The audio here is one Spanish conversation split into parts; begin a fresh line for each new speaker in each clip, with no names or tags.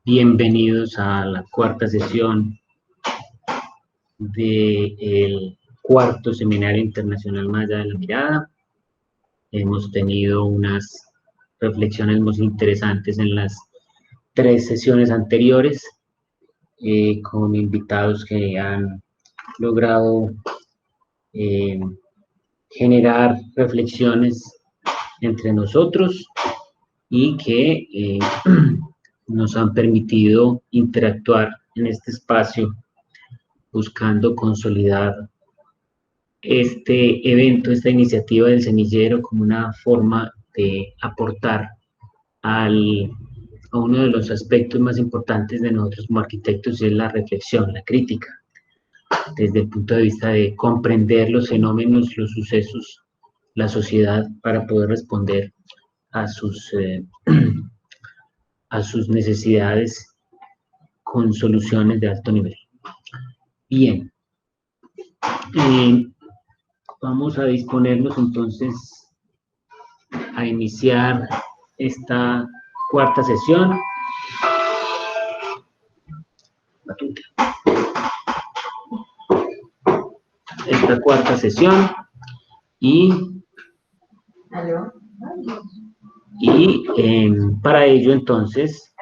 Bienvenidos a la cuarta sesión del cuarto Seminario Internacional Más Allá de la Mirada. Hemos tenido unas reflexiones muy interesantes en las 3 sesiones anteriores, con invitados que han logrado generar reflexiones entre nosotros y que nos han permitido interactuar en este espacio buscando consolidar este evento, esta iniciativa del semillero como una forma de aportar a uno de los aspectos más importantes de nosotros como arquitectos, y es la reflexión, la crítica, desde el punto de vista de comprender los fenómenos, los sucesos, la sociedad, para poder responder a sus necesidades con soluciones de alto nivel. Bien, vamos a disponernos entonces a iniciar esta cuarta sesión. Para ello entonces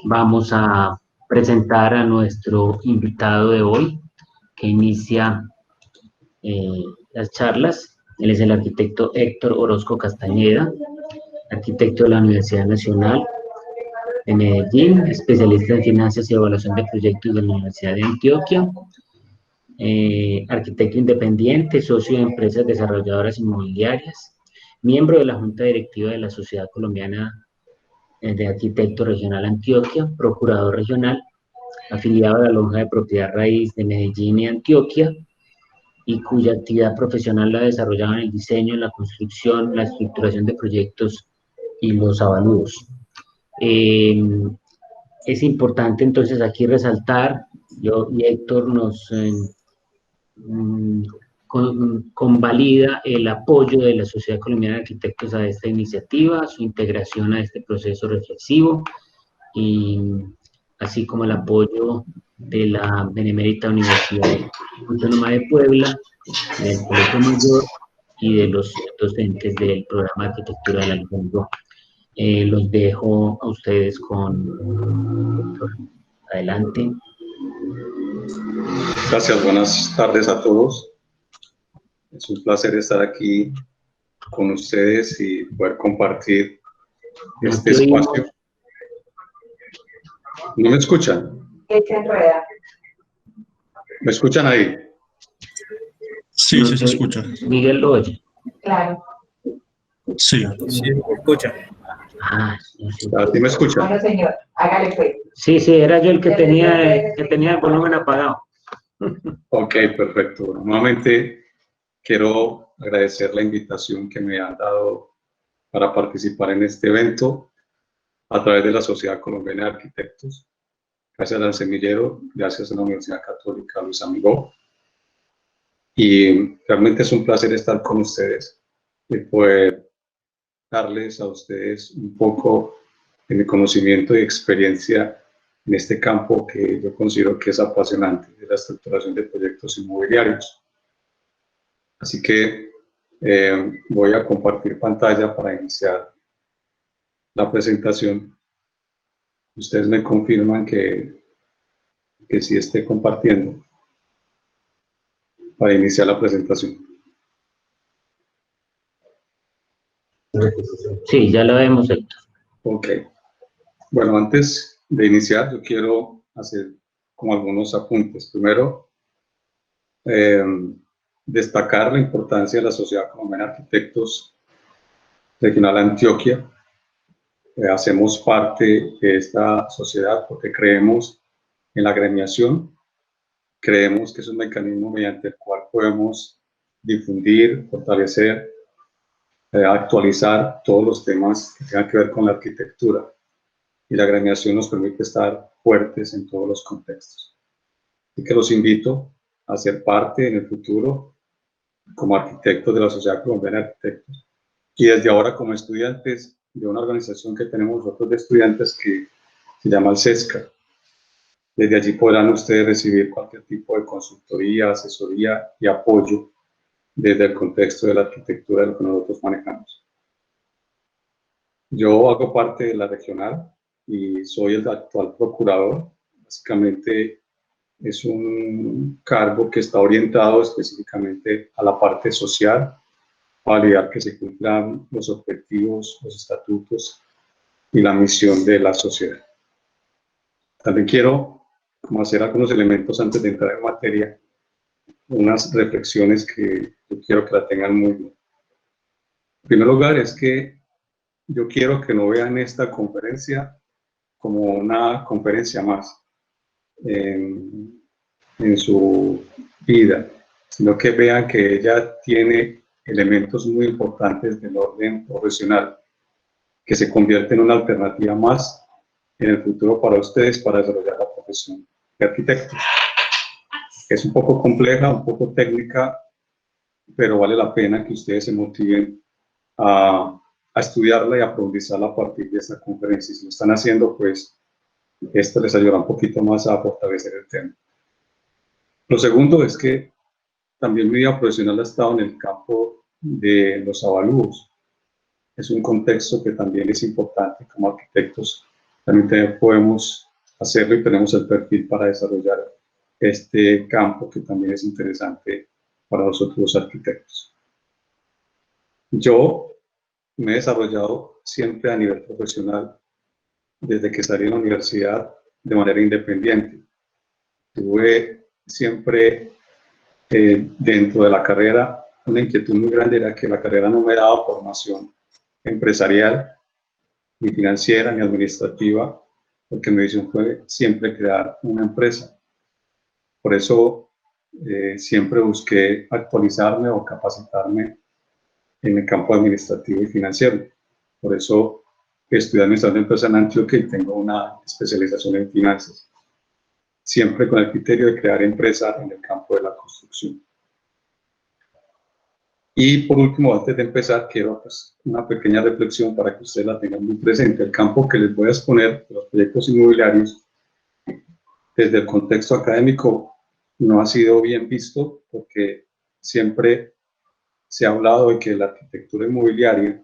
vamos a presentar a nuestro invitado de hoy, que inicia las charlas. Él es el arquitecto Héctor Orozco Castañeda, arquitecto de la Universidad Nacional de Medellín, especialista en finanzas y evaluación de proyectos de la Universidad de Antioquia, arquitecto independiente, socio de empresas desarrolladoras inmobiliarias, miembro de la Junta Directiva de la Sociedad Colombiana de Arquitectos Regional Antioquia, procurador regional, afiliado a la Lonja de Propiedad Raíz de Medellín y Antioquia, y cuya actividad profesional la ha desarrollado en el diseño, la construcción, la estructuración de proyectos y los avalúos. Es importante entonces aquí resaltar, yo y Héctor nos convalida el apoyo de la Sociedad Colombiana de Arquitectos a esta iniciativa, su integración a este proceso reflexivo, y así como el apoyo de la Benemérita Universidad Autónoma de Puebla, del Colegio Mayor y de los docentes del programa de arquitectura de la lengua. Los dejo a ustedes con... Adelante.
Gracias, buenas tardes a todos. Es un placer estar aquí con ustedes y poder compartir este espacio. ¿No me escuchan? ¿Me escuchan ahí?
Sí, sí se escucha.
Miguel lo oye.
Claro.
Sí.
Sí, me escucha.
Sí.
¿Sí me escuchan?
Bueno, señor, hágale pues.
Sí, era yo el que tenía el volumen apagado.
Ok, perfecto. Nuevamente quiero agradecer la invitación que me han dado para participar en este evento a través de la Sociedad Colombiana de Arquitectos. Gracias al semillero, gracias a la Universidad Católica Luis Amigó. Y realmente es un placer estar con ustedes y poder darles a ustedes un poco de mi conocimiento y experiencia en este campo que yo considero que es apasionante, de la estructuración de proyectos inmobiliarios. Así que voy a compartir pantalla para iniciar la presentación. Ustedes me confirman que sí esté compartiendo para iniciar la presentación.
Sí, ya lo vemos, Héctor.
Ok. Bueno, antes de iniciar, yo quiero hacer como algunos apuntes. Primero, destacar la importancia de la Sociedad Colombiana de Arquitectos Regional Antioquia. Hacemos parte de esta sociedad porque creemos en la agremiación. Creemos que es un mecanismo mediante el cual podemos difundir, fortalecer, actualizar todos los temas que tengan que ver con la arquitectura. Y la agremiación nos permite estar fuertes en todos los contextos. Así que los invito a ser parte en el futuro como arquitectos de la Sociedad Colombiana de Arquitectos Y desde ahora, como estudiantes de una organización que tenemos nosotros de estudiantes que se llama el CESCA, desde allí podrán ustedes recibir cualquier tipo de consultoría, asesoría y apoyo desde el contexto de la arquitectura de lo que nosotros manejamos. Yo hago parte de la regional y soy el actual procurador. Básicamente es un cargo que está orientado específicamente a la parte social, para validar que se cumplan los objetivos, los estatutos y la misión de la sociedad. También quiero hacer algunos elementos antes de entrar en materia, unas reflexiones que yo quiero que la tengan muy bien. En primer lugar, es que yo quiero que no vean esta conferencia como una conferencia más en su vida, sino que vean que ella tiene elementos muy importantes del orden profesional, que se convierte en una alternativa más en el futuro para ustedes para desarrollar la profesión de arquitectos. Es un poco compleja, un poco técnica, pero vale la pena que ustedes se motiven a estudiarla y a profundizarla a partir de esta conferencia. Si lo están haciendo, pues esto les ayudará un poquito más a fortalecer el tema. Lo segundo es que también mi vida profesional ha estado en el campo de los avalúos. Es un contexto que también es importante como arquitectos. También podemos hacerlo y tenemos el perfil para desarrollar este campo que también es interesante para nosotros los arquitectos. Yo me he desarrollado siempre a nivel profesional desde que salí de la universidad de manera independiente. Tuve siempre dentro de la carrera una inquietud muy grande, era que la carrera no me daba formación empresarial, ni financiera, ni administrativa, porque mi visión fue siempre crear una empresa. Por eso siempre busqué actualizarme o capacitarme en el campo administrativo y financiero. Por eso estudié administración de empresas en Antioquia y tengo una especialización en finanzas, siempre con el criterio de crear empresa en el campo de la construcción. Y por último, antes de empezar, quiero una pequeña reflexión para que ustedes la tengan muy presente. El campo que les voy a exponer de los proyectos inmobiliarios, desde el contexto académico, no ha sido bien visto porque siempre se ha hablado de que la arquitectura inmobiliaria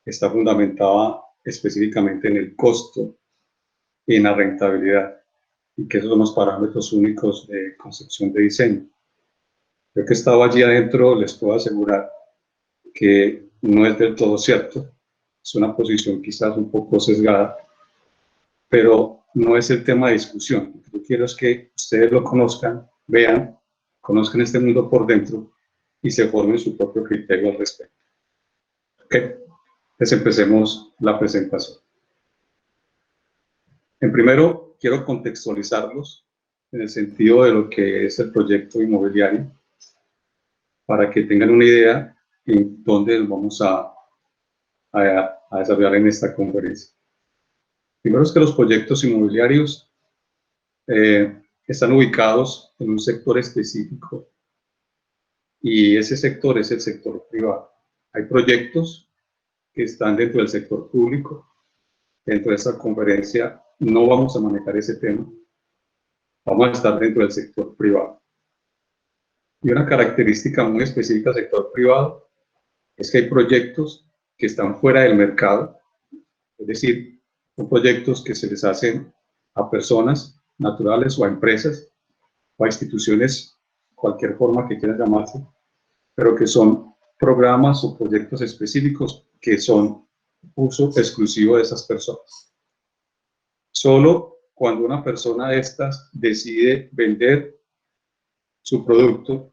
está fundamentada específicamente en el costo y en la rentabilidad, y que esos son los parámetros únicos de concepción de diseño. Yo que he estado allí adentro, les puedo asegurar que no es del todo cierto. Es una posición quizás un poco sesgada, pero no es el tema de discusión. Lo que yo quiero es que ustedes lo conozcan, vean, conozcan este mundo por dentro y se formen su propio criterio al respecto. Ok, entonces empecemos la presentación. En primero, quiero contextualizarlos en el sentido de lo que es el proyecto inmobiliario, para que tengan una idea en dónde nos vamos a desarrollar en esta conferencia. Primero es que los proyectos inmobiliarios están ubicados en un sector específico y ese sector es el sector privado. Hay proyectos que están dentro del sector público. Dentro de esta conferencia no vamos a manejar ese tema, vamos a estar dentro del sector privado. Y una característica muy específica del sector privado es que hay proyectos que están fuera del mercado, es decir, son proyectos que se les hacen a personas naturales o a empresas o a instituciones, cualquier forma que quieran llamarse, pero que son programas o proyectos específicos que son uso exclusivo de esas personas. Solo cuando una persona de estas decide vender su producto,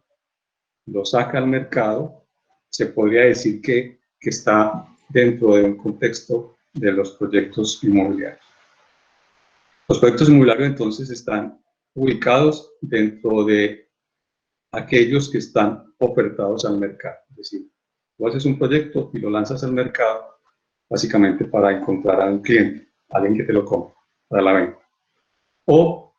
lo saca al mercado, se podría decir que está dentro de un contexto de los proyectos inmobiliarios. Los proyectos inmobiliarios entonces están ubicados dentro de aquellos que están ofertados al mercado. Es decir, tú haces un proyecto y lo lanzas al mercado básicamente para encontrar a un cliente, alguien que te lo compre para la venta. O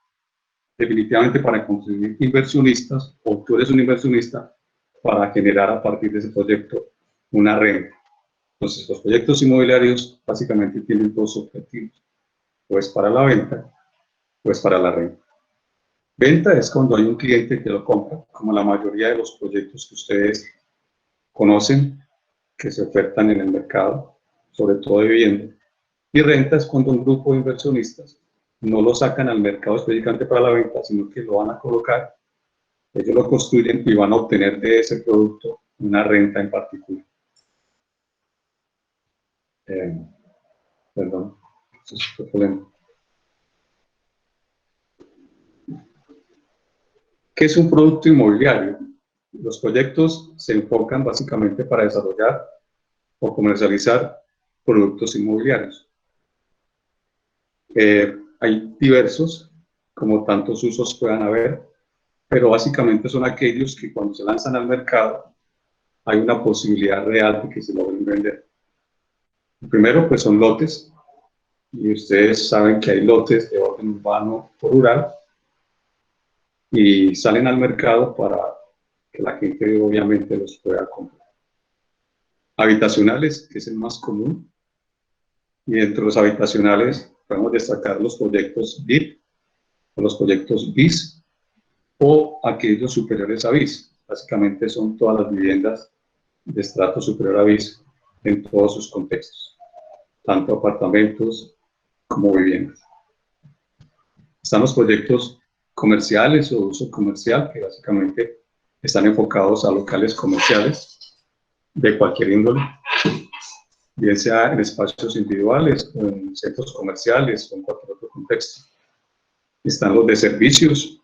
definitivamente para conseguir inversionistas, o tú eres un inversionista para generar a partir de ese proyecto una renta. Entonces, los proyectos inmobiliarios básicamente tienen dos objetivos, o es para la venta o es para la renta. Venta es cuando hay un cliente que lo compra, como la mayoría de los proyectos que ustedes conocen, que se ofertan en el mercado, sobre todo de vivienda. Y renta es cuando un grupo de inversionistas no lo sacan al mercado específicamente para la venta, sino que lo van a colocar, ellos lo construyen y van a obtener de ese producto una renta en particular. Perdón, eso es otro problema. ¿Qué es un producto inmobiliario? Los proyectos se enfocan básicamente para desarrollar o comercializar productos inmobiliarios. Hay diversos, como tantos usos puedan haber, pero básicamente son aquellos que cuando se lanzan al mercado hay una posibilidad real de que se logren vender. El primero, pues son lotes, y ustedes saben que hay lotes de orden urbano o rural, y salen al mercado para que la gente obviamente los pueda comprar. Habitacionales, que es el más común, y dentro de los habitacionales podemos destacar los proyectos BIP, o los proyectos BIS, o aquellos superiores a BIS. Básicamente son todas las viviendas de estrato superior a BIS en todos sus contextos, tanto apartamentos como viviendas. Están los proyectos comerciales o uso comercial, que básicamente están enfocados a locales comerciales de cualquier índole, bien sea en espacios individuales o en centros comerciales o en cualquier otro contexto. Están los de servicios,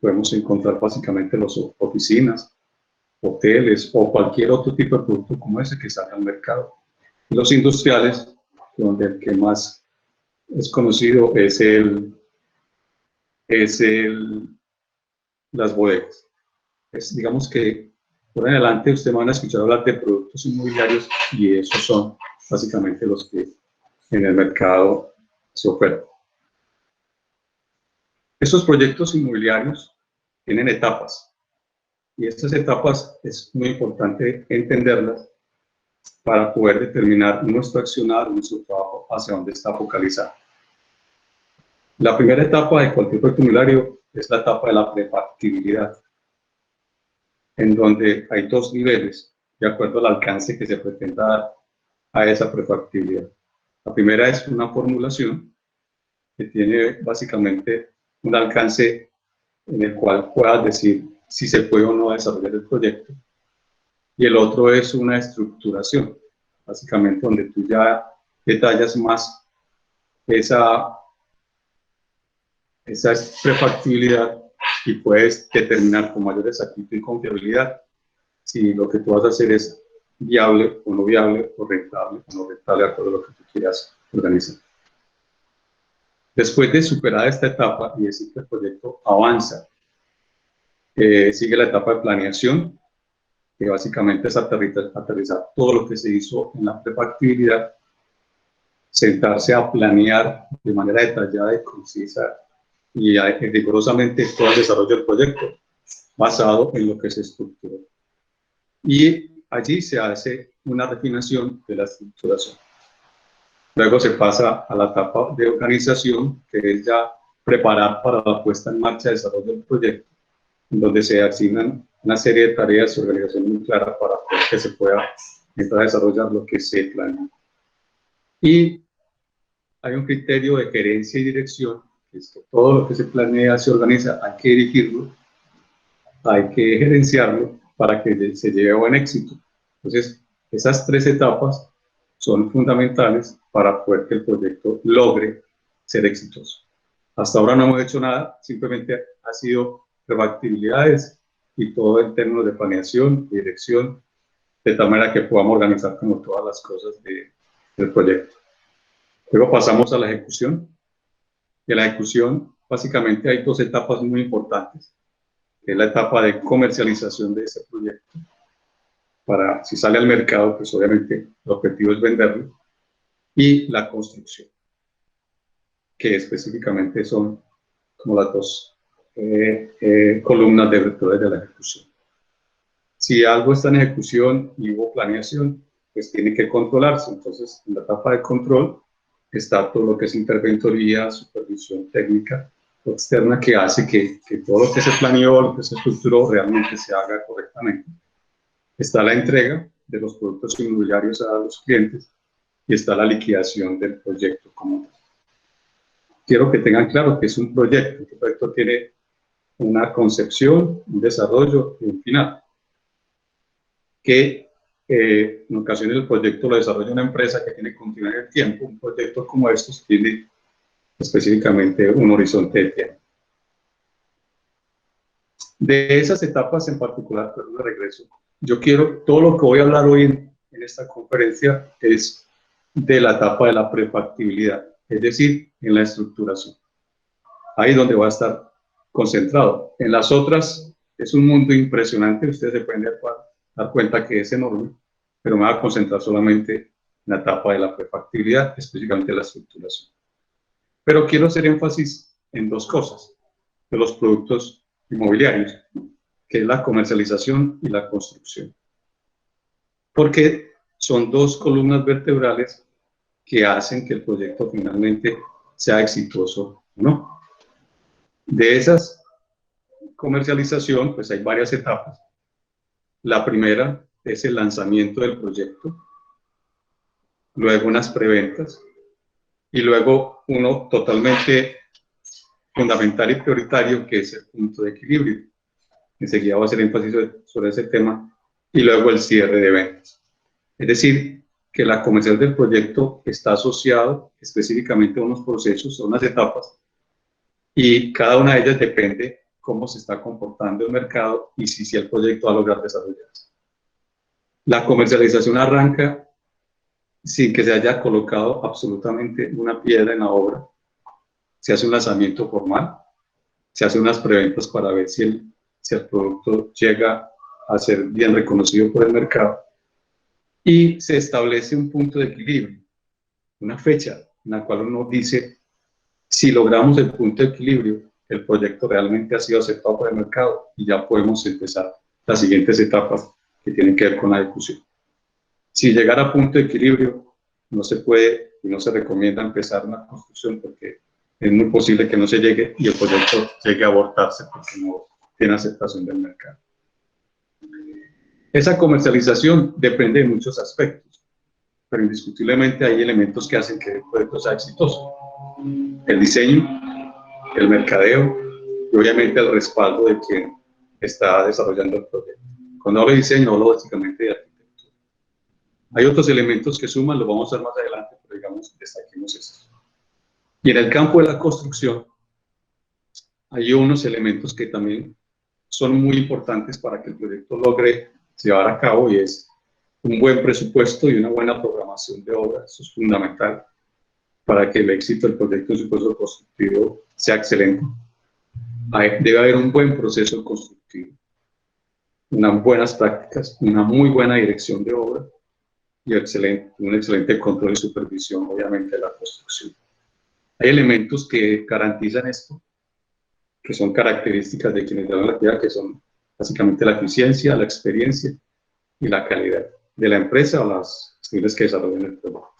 podemos encontrar básicamente las oficinas, hoteles o cualquier otro tipo de producto como ese que salga al mercado. Y los industriales, donde el que más es conocido es las bodegas. Digamos que por en adelante ustedes van a escuchar hablar de productos inmobiliarios y esos son básicamente los que en el mercado se ofertan. Estos proyectos inmobiliarios tienen etapas y estas etapas es muy importante entenderlas para poder determinar nuestro accionar, nuestro trabajo hacia dónde está focalizado. La primera etapa de cualquier proyecto inmobiliario es la etapa de la prefactibilidad, en donde hay dos niveles de acuerdo al alcance que se pretenda dar a esa prefactibilidad. La primera es una formulación que tiene básicamente un alcance en el cual puedas decir si se puede o no desarrollar el proyecto. Y el otro es una estructuración, básicamente donde tú ya detallas más esa prefactibilidad y puedes determinar con mayor exactitud y confiabilidad si lo que tú vas a hacer es viable o no viable, o rentable o no rentable, de acuerdo a lo que tú quieras organizar. Después de superar esta etapa y decir que el proyecto avanza, sigue la etapa de planeación, que básicamente es aterrizar todo lo que se hizo en la prefactibilidad, sentarse a planear de manera detallada y concisa y rigurosamente todo el desarrollo del proyecto, basado en lo que se estructuró. Y allí se hace una refinación de la estructuración. Luego se pasa a la etapa de organización, que es ya preparar para la puesta en marcha y desarrollo del proyecto, donde se asignan una serie de tareas y organización muy clara para que se pueda empezar a desarrollar lo que se planea. Y hay un criterio de gerencia y dirección, que es que todo lo que se planea, se organiza, hay que dirigirlo, hay que gerenciarlo para que se lleve a buen éxito. Entonces, esas tres etapas son fundamentales para poder que el proyecto logre ser exitoso. Hasta ahora no hemos hecho nada, simplemente ha sido prefactibilidades y todo en términos de planeación y dirección, de tal manera que podamos organizar como todas las cosas del proyecto. Luego pasamos a la ejecución. Y en la ejecución, básicamente hay dos etapas muy importantes, que es la etapa de comercialización de ese proyecto. Para, si sale al mercado, pues obviamente el objetivo es venderlo. Y la construcción, que específicamente son como las dos columnas de vectores de la ejecución. Si algo está en ejecución y hubo planeación, pues tiene que controlarse. Entonces, en la etapa de control está todo lo que es interventoría, supervisión técnica externa, que hace que todo lo que se planeó, lo que se estructuró, realmente se haga correctamente. Está la entrega de los productos inmobiliarios a los clientes y está la liquidación del proyecto como tal. Quiero que tengan claro que es un proyecto. El proyecto tiene una concepción, un desarrollo y un final. Que en ocasiones el proyecto lo desarrolla una empresa que tiene continuidad en el tiempo. Un proyecto como estos tiene específicamente un horizonte de tiempo. De esas etapas en particular, pero de regreso, yo quiero, todo lo que voy a hablar hoy en esta conferencia es de la etapa de la prefactibilidad, es decir, en la estructuración. Ahí es donde va a estar concentrado. En las otras es un mundo impresionante, ustedes se pueden dar cuenta que es enorme, pero me voy a concentrar solamente en la etapa de la prefactibilidad, específicamente la estructuración. Pero quiero hacer énfasis en dos cosas de los productos inmobiliarios, que es la comercialización y la construcción. Porque son dos columnas vertebrales que hacen que el proyecto finalmente sea exitoso o no. De esas comercialización, pues hay varias etapas. La primera es el lanzamiento del proyecto, luego unas preventas y luego uno totalmente fundamental y prioritario, que es el punto de equilibrio. Enseguida voy a hacer énfasis sobre ese tema, y luego el cierre de ventas. Es decir, que la comercial del proyecto está asociado específicamente a unos procesos, a unas etapas, y cada una de ellas depende cómo se está comportando el mercado y si el proyecto va a lograr desarrollarse. La comercialización arranca sin que se haya colocado absolutamente una piedra en la obra. Se hace un lanzamiento formal, se hacen unas preventas para ver si el producto llega a ser bien reconocido por el mercado, y se establece un punto de equilibrio, una fecha en la cual uno dice, si logramos el punto de equilibrio, el proyecto realmente ha sido aceptado por el mercado y ya podemos empezar las siguientes etapas que tienen que ver con la ejecución. Si llegar a punto de equilibrio, no se puede y no se recomienda empezar una construcción, porque es muy posible que no se llegue y el proyecto llegue a abortarse porque no tiene aceptación del mercado. Esa comercialización depende de muchos aspectos, pero indiscutiblemente hay elementos que hacen que el proyecto sea exitoso. El diseño, el mercadeo y obviamente el respaldo de quien está desarrollando el proyecto. Cuando hablo de diseño, hablo básicamente de arquitectura. Hay otros elementos que suman, los vamos a ver más adelante, pero digamos, destaquemos estos. Y en el campo de la construcción, hay unos elementos que también son muy importantes para que el proyecto logre llevar a cabo, y es un buen presupuesto y una buena programación de obra. Eso es fundamental para que el éxito del proyecto en su proceso constructivo sea excelente. Debe haber un buen proceso constructivo, unas buenas prácticas, una muy buena dirección de obra y un excelente control y supervisión, obviamente, de la construcción. Hay elementos que garantizan esto, que son características de quienes llevan la actividad, que son básicamente la eficiencia, la experiencia y la calidad de la empresa o las skills que desarrollan el trabajo.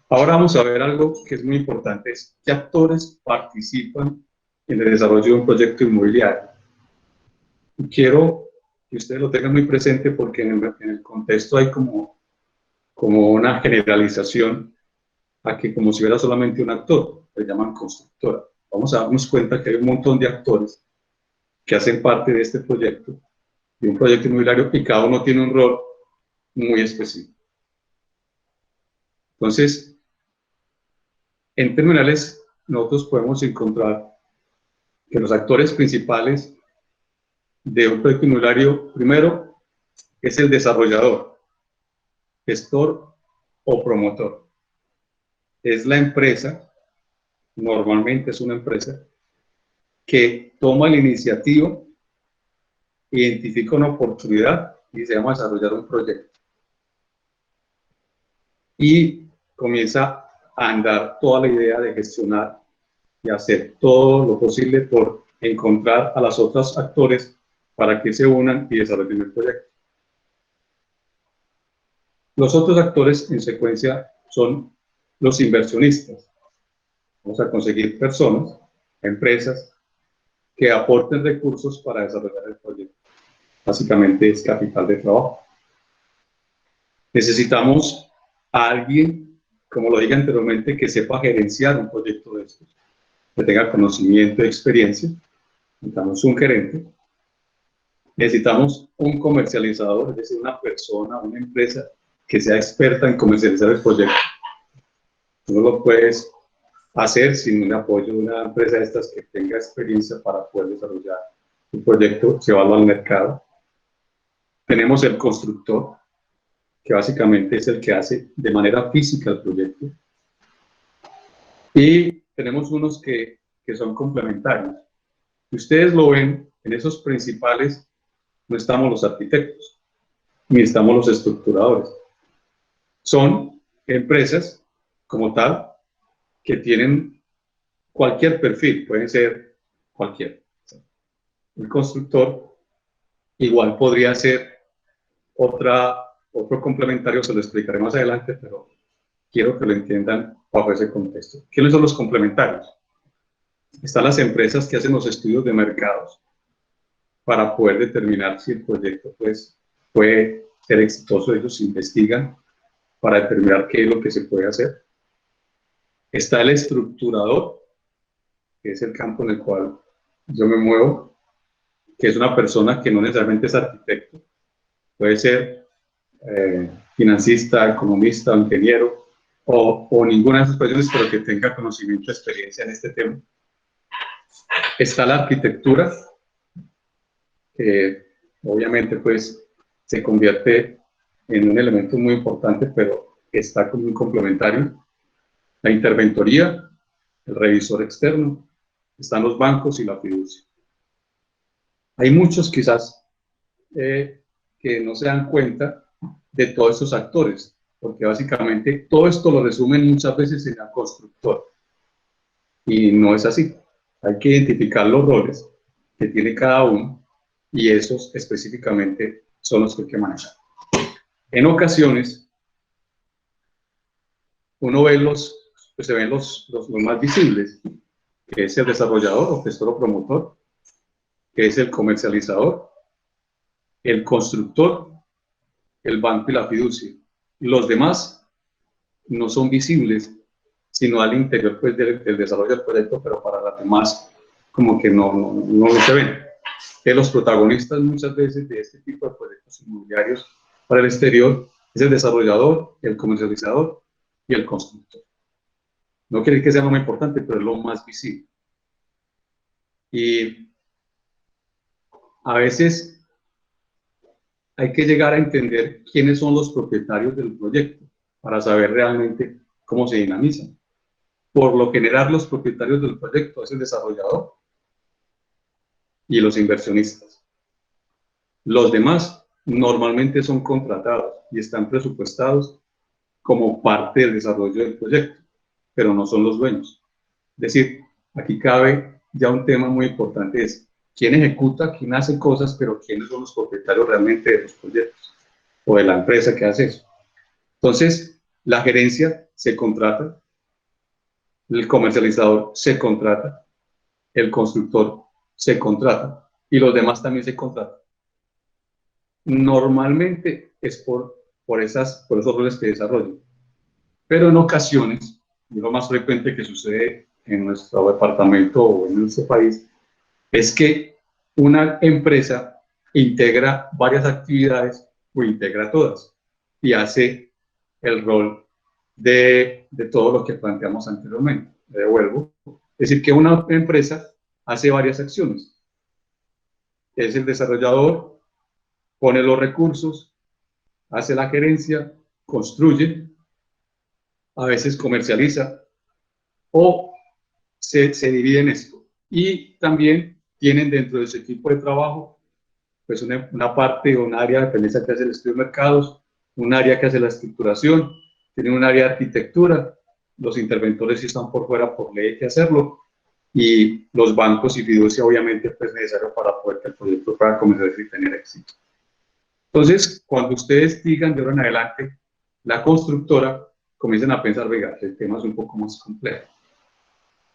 Ahora vamos a ver algo que es muy importante, es qué actores participan en el desarrollo de un proyecto inmobiliario. Y quiero que ustedes lo tengan muy presente, porque en el contexto hay como una generalización a que como si hubiera solamente un actor, le llaman constructora. Vamos a darnos cuenta que hay un montón de actores que hacen parte de este proyecto, de un proyecto inmobiliario, y cada uno tiene un rol muy específico. Entonces, en terminales, nosotros podemos encontrar que los actores principales de un proyecto inmobiliario, primero, es el desarrollador, gestor o promotor. Es la empresa, normalmente es una empresa, que toma la iniciativa, identifica una oportunidad y se llama desarrollar un proyecto. Y comienza a andar toda la idea de gestionar y hacer todo lo posible por encontrar a los otros actores para que se unan y desarrollen el proyecto. Los otros actores en secuencia son los inversionistas. Vamos a conseguir personas, empresas, que aporten recursos para desarrollar el proyecto. Básicamente es capital de trabajo. Necesitamos a alguien, como lo dije anteriormente, que sepa gerenciar un proyecto de estos, que tenga conocimiento y experiencia. Necesitamos un gerente. Necesitamos un comercializador, es decir, una persona, una empresa que sea experta en comercializar el proyecto. No lo puedes hacer sin un apoyo de una empresa de estas que tenga experiencia para poder desarrollar un proyecto, llevarlo al mercado. Tenemos el constructor, que básicamente es el que hace de manera física el proyecto. Y tenemos unos que son complementarios. Si ustedes lo ven, en esos principales no estamos los arquitectos, ni estamos los estructuradores. Son empresas como tal que tienen cualquier perfil, pueden ser cualquier. El constructor igual podría ser otro complementario, se lo explicaré más adelante, pero quiero que lo entiendan bajo ese contexto. ¿Quiénes son los complementarios? Están las empresas que hacen los estudios de mercados para poder determinar si el proyecto pues, puede ser exitoso. Ellos investigan para determinar qué es lo que se puede hacer. Está el estructurador, que es el campo en el cual yo me muevo, que es una persona que no necesariamente es arquitecto, puede ser financista, economista, ingeniero, o ninguna de esas profesiones, pero que tenga conocimiento, experiencia en este tema. Está la arquitectura, que obviamente pues se convierte en un elemento muy importante, pero está como un complementario. La interventoría, el revisor externo, están los bancos y la fiducia. Hay muchos quizás que no se dan cuenta de todos estos actores, porque básicamente todo esto lo resumen muchas veces en el constructor. Y no es así. Hay que identificar los roles que tiene cada uno y esos específicamente son los que hay que manejar. En ocasiones, uno ve se ven los más visibles, que es el desarrollador o gestor o promotor, que es el comercializador, el constructor, el banco y la fiducia. Los demás no son visibles, sino al interior pues, del desarrollo del proyecto, pero para las demás como que no lo se ven. Que los protagonistas muchas veces de este tipo de proyectos inmobiliarios para el exterior es el desarrollador, el comercializador y el constructor. No quiere decir que sea lo más importante, pero es lo más visible. Y a veces hay que llegar a entender quiénes son los propietarios del proyecto para saber realmente cómo se dinamizan. Por lo general, los propietarios del proyecto es el desarrollador y los inversionistas. Los demás normalmente son contratados y están presupuestados como parte del desarrollo del proyecto, pero no son los dueños. Es decir, aquí cabe ya un tema muy importante, es quién ejecuta, quién hace cosas, pero quiénes son los propietarios realmente de los proyectos o de la empresa que hace eso. Entonces, la gerencia se contrata, el comercializador se contrata, el constructor se contrata y los demás también se contratan. Normalmente es por esos roles que desarrollan, pero en ocasiones, y lo más frecuente que sucede en nuestro departamento o en nuestro país, es que una empresa integra varias actividades o integra todas y hace el rol de todo lo que planteamos anteriormente. Me devuelvo. Es decir, que una empresa hace varias acciones. Es el desarrollador, pone los recursos, hace la gerencia, construye, a veces comercializa o se divide en esto. Y también tienen dentro de su equipo de trabajo pues una parte o un área de dependencia que hace el estudio de mercados, un área que hace la estructuración, tienen un área de arquitectura, los interventores sí están por fuera por ley que hacerlo, y los bancos y fiducia obviamente pues necesario para poder que el proyecto pueda comenzar y tener éxito. Entonces, cuando ustedes digan de ahora en adelante, la constructora, comiencen a pensar, venga, el tema es un poco más complejo.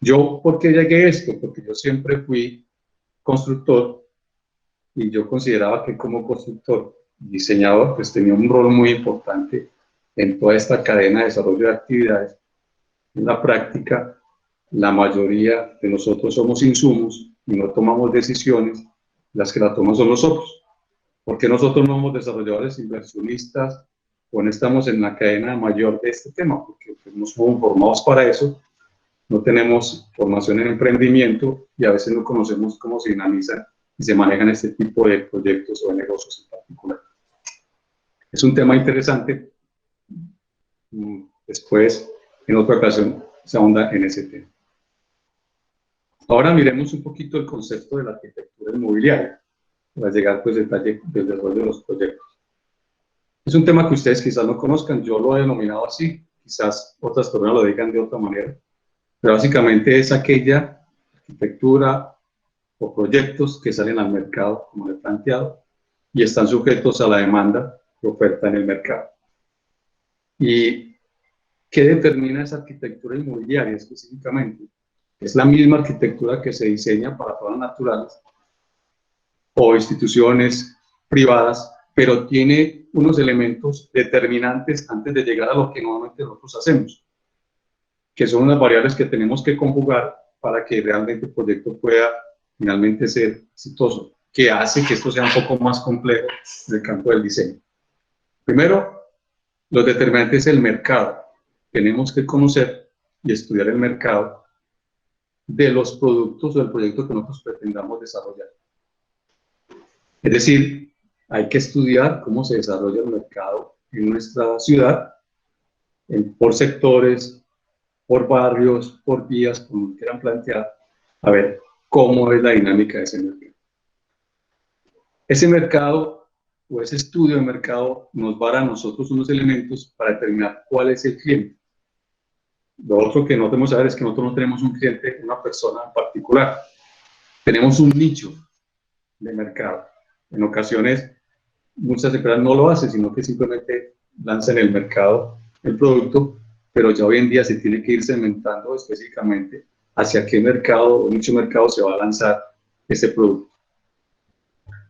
Yo, ¿por qué llegué a esto? Porque yo siempre fui constructor y yo consideraba que como constructor, diseñador, pues tenía un rol muy importante en toda esta cadena de desarrollo de actividades. En la práctica, la mayoría de nosotros somos insumos y no tomamos decisiones, las que la toman son nosotros. Porque nosotros no somos desarrolladores, inversionistas, o no estamos en la cadena mayor de este tema, porque no somos formados para eso, no tenemos formación en emprendimiento y a veces no conocemos cómo se dinamizan y se manejan este tipo de proyectos o de negocios en particular. Es un tema interesante. Después, en otra ocasión, se ahonda en ese tema. Ahora miremos un poquito el concepto de la arquitectura inmobiliaria, para llegar pues al desarrollo de los proyectos. Es un tema que ustedes quizás no conozcan, yo lo he denominado así, quizás otras personas lo digan de otra manera, pero básicamente es aquella arquitectura o proyectos que salen al mercado, como lo he planteado, y están sujetos a la demanda de oferta en el mercado. ¿Y qué determina esa arquitectura inmobiliaria específicamente? Es la misma arquitectura que se diseña para zonas naturales o instituciones privadas, pero tiene unos elementos determinantes antes de llegar a lo que normalmente nosotros hacemos, que son unas variables que tenemos que conjugar para que realmente el proyecto pueda finalmente ser exitoso, que hace que esto sea un poco más complejo del campo del diseño. Primero, los determinantes del mercado. Tenemos que conocer y estudiar el mercado de los productos o del proyecto que nosotros pretendamos desarrollar. Es decir, hay que estudiar cómo se desarrolla el mercado en nuestra ciudad, por sectores, por barrios, por vías, como quieran plantear, a ver cómo es la dinámica de ese mercado. Ese mercado o ese estudio de mercado nos va a dar a nosotros unos elementos para determinar cuál es el cliente. Lo otro que no debemos saber es que nosotros no tenemos un cliente, una persona en particular. Tenemos un nicho de mercado. En ocasiones, muchas empresas no lo hacen, sino que simplemente lanzan en el mercado el producto, pero ya hoy en día se tiene que ir segmentando específicamente hacia qué mercado o nicho de mercado se va a lanzar ese producto.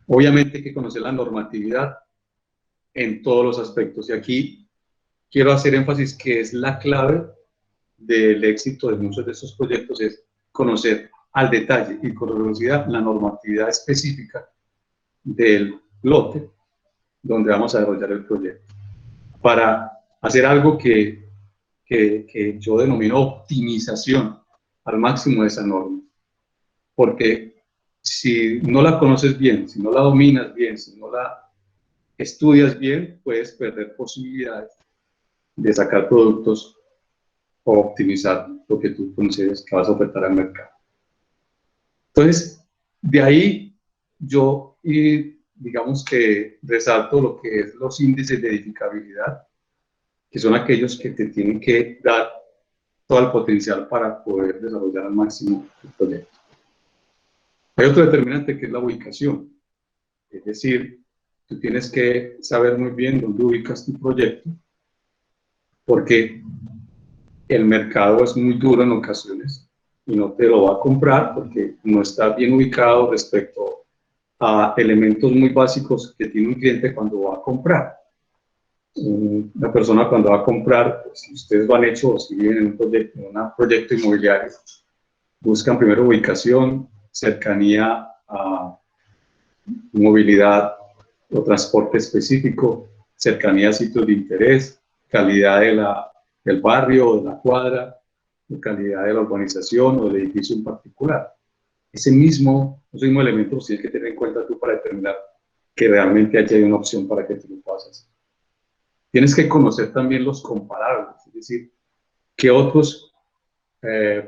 Obviamente hay que conocer la normatividad en todos los aspectos, y aquí quiero hacer énfasis que es la clave del éxito de muchos de estos proyectos, es conocer al detalle y con velocidad la normatividad específica del lote donde vamos a desarrollar el proyecto, para hacer algo que yo denomino optimización al máximo de esa norma. Porque si no la conoces bien, si no la dominas bien, si no la estudias bien, puedes perder posibilidades de sacar productos o optimizar lo que tú consideres que vas a ofertar al mercado. Entonces, de ahí yo, digamos que resalto lo que es los índices de edificabilidad, que son aquellos que te tienen que dar todo el potencial para poder desarrollar al máximo el proyecto. Hay otro determinante que es la ubicación, es decir, tú tienes que saber muy bien dónde ubicas tu proyecto, porque el mercado es muy duro en ocasiones y no te lo va a comprar porque no está bien ubicado respecto a elementos muy básicos que tiene un cliente cuando va a comprar. Una persona cuando va a comprar, pues, si ustedes lo han hecho o si viven en un proyecto inmobiliario, buscan primero ubicación, cercanía a movilidad o transporte específico, cercanía a sitios de interés, calidad del barrio o de la cuadra, calidad de la urbanización o del edificio en particular. Esos mismos elementos tienes que tener en cuenta tú para determinar que realmente haya una opción para que tú lo puedas hacer. Tienes que conocer también los comparables, es decir, qué otros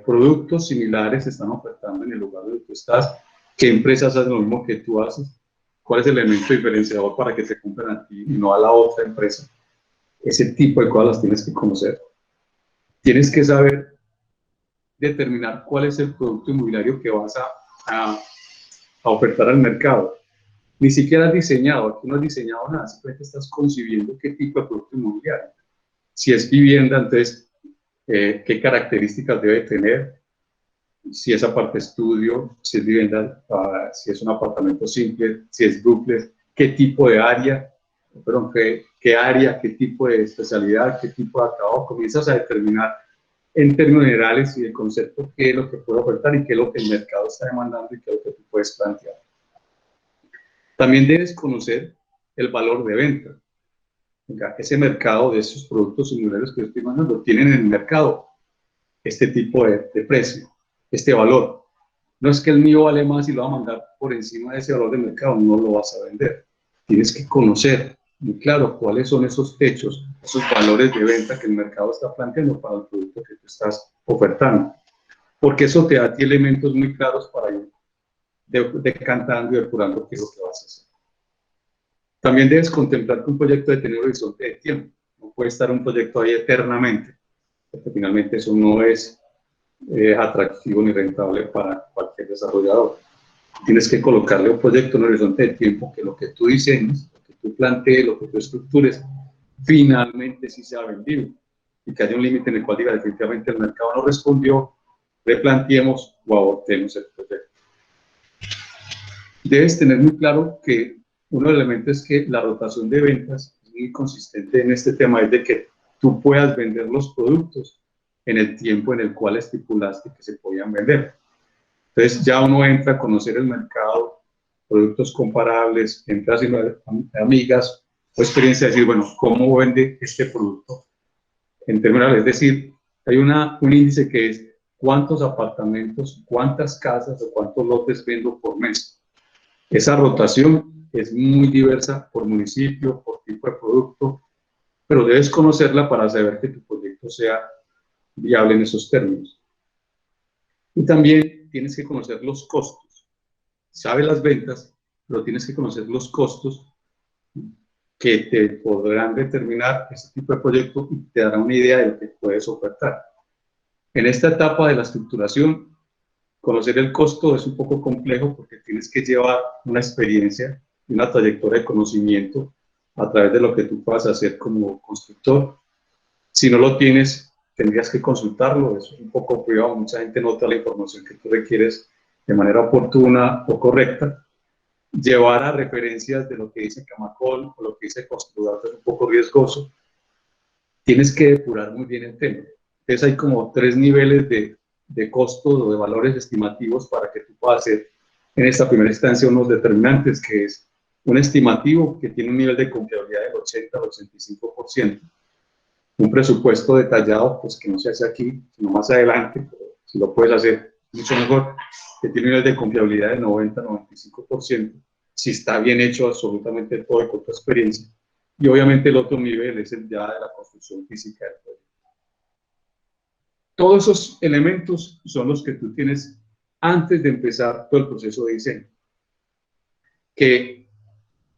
productos similares se están ofertando en el lugar donde tú estás, qué empresas hacen lo mismo que tú haces, cuál es el elemento diferenciador para que te compren a ti y no a la otra empresa. Ese tipo de cosas las tienes que conocer. Tienes que saber determinar cuál es el producto inmobiliario que vas a ofertar al mercado. Ni siquiera has diseñado, aquí no has diseñado nada, simplemente estás concibiendo qué tipo de producto inmobiliario. Si es vivienda, entonces, ¿qué características debe tener? Si es aparte estudio, si es vivienda, si es un apartamento simple, si es dúplex, qué tipo de área, perdón, qué área, qué tipo de especialidad, qué tipo de acabado. Comienzas a determinar en términos generales y de concepto qué es lo que puede ofertar y qué es lo que el mercado está demandando y qué es lo que tú puedes plantear. También debes conocer el valor de venta. Ese mercado de esos productos similares que yo estoy mandando tienen en el mercado este tipo de precio, este valor. No es que el mío vale más y lo va a mandar por encima de ese valor de mercado, no lo vas a vender. Tienes que conocer muy claro cuáles son esos techos, esos valores de venta que el mercado está planteando para el producto que tú estás ofertando. Porque eso te da a ti elementos muy claros para ir decantando y depurando qué es lo que vas a hacer. También debes contemplar que un proyecto debe tener un horizonte de tiempo. No puede estar un proyecto ahí eternamente, porque finalmente eso no es atractivo ni rentable para cualquier desarrollador. Tienes que colocarle un proyecto en un horizonte de tiempo que lo que tú diseñes, lo que tú plantees, lo que tú estructures, finalmente sí sea vendible. Y que haya un límite en el cual diga definitivamente el mercado no respondió, replanteemos o abortemos el proyecto. Debes tener muy claro que uno de los elementos es que la rotación de ventas es muy consistente en este tema, es de que tú puedas vender los productos en el tiempo en el cual estipulaste que se podían vender. Entonces ya uno entra a conocer el mercado, productos comparables, entra haciendo amigas o experiencia de decir, bueno, ¿cómo vende este producto? En términos, es decir, hay un índice que es cuántos apartamentos, cuántas casas o cuántos lotes vendo por mes. Esa rotación es muy diversa por municipio, por tipo de producto, pero debes conocerla para saber que tu proyecto sea viable en esos términos. Y también tienes que conocer los costos. Sabes las ventas, pero tienes que conocer los costos que te podrán determinar este tipo de proyecto y te dará una idea de lo que puedes ofertar. En esta etapa de la estructuración, conocer el costo es un poco complejo porque tienes que llevar una experiencia y una trayectoria de conocimiento a través de lo que tú puedas hacer como constructor. Si no lo tienes, tendrías que consultarlo, es un poco privado, mucha gente nota la información que tú requieres de manera oportuna o correcta. Llevar a referencias de lo que dice Camacol o lo que dice Construdor es un poco riesgoso. Tienes que depurar muy bien el tema. Entonces hay como 3 niveles de costos o de valores estimativos para que tú puedas hacer en esta primera instancia unos determinantes, que es un estimativo que tiene un nivel de confiabilidad del 80 al 85%. Un presupuesto detallado, pues que no se hace aquí, sino más adelante, pero si lo puedes hacer mucho mejor, que tiene un nivel de confiabilidad del 90-95%, si está bien hecho absolutamente todo y con tu experiencia. Y obviamente el otro nivel es el ya de la construcción física del proyecto. Todos esos elementos son los que tú tienes antes de empezar todo el proceso de diseño, que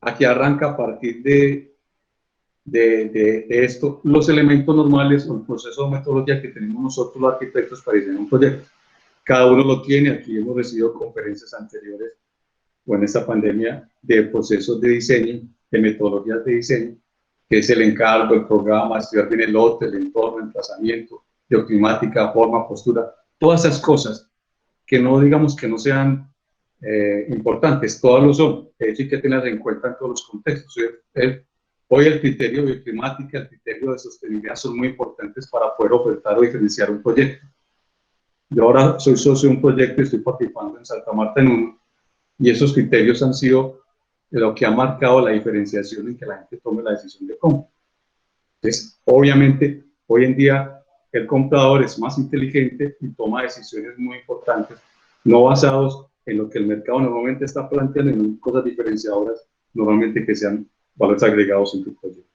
aquí arranca a partir de esto, los elementos normales o el proceso de metodología que tenemos nosotros los arquitectos para diseñar un proyecto. Cada uno lo tiene, aquí hemos recibido conferencias anteriores o en esta pandemia de procesos de diseño, de metodologías de diseño, que es el encargo, el programa, estudiar bien el lote, el entorno, emplazamiento, geoclimática, forma, postura, todas esas cosas que no digamos que no sean importantes, todas lo son, de hecho hay que tener en cuenta en todos los contextos. Hoy el criterio de bioclimática, el criterio de sostenibilidad son muy importantes para poder ofertar o diferenciar un proyecto. Yo ahora soy socio de un proyecto y estoy participando en Santa Marta en uno, y esos criterios han sido lo que ha marcado la diferenciación en que la gente tome la decisión de compra. Entonces, obviamente, hoy en día el comprador es más inteligente y toma decisiones muy importantes, no basados en lo que el mercado normalmente está planteando, en cosas diferenciadoras, normalmente que sean valores agregados en tu proyecto.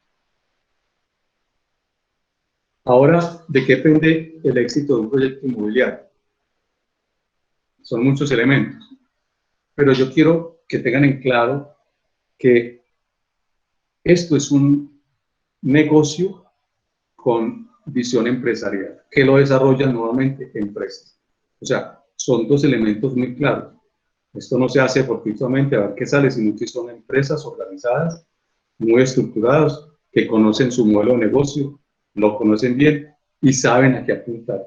Ahora, ¿de qué depende el éxito de un proyecto inmobiliario? Son muchos elementos, pero yo quiero que tengan en claro que esto es un negocio con visión empresarial, que lo desarrollan nuevamente empresas. O sea, son 2 elementos muy claros. Esto no se hace fortuitamente a ver qué sale, sino que son empresas organizadas, muy estructuradas, que conocen su modelo de negocio, lo conocen bien y saben a qué apuntar.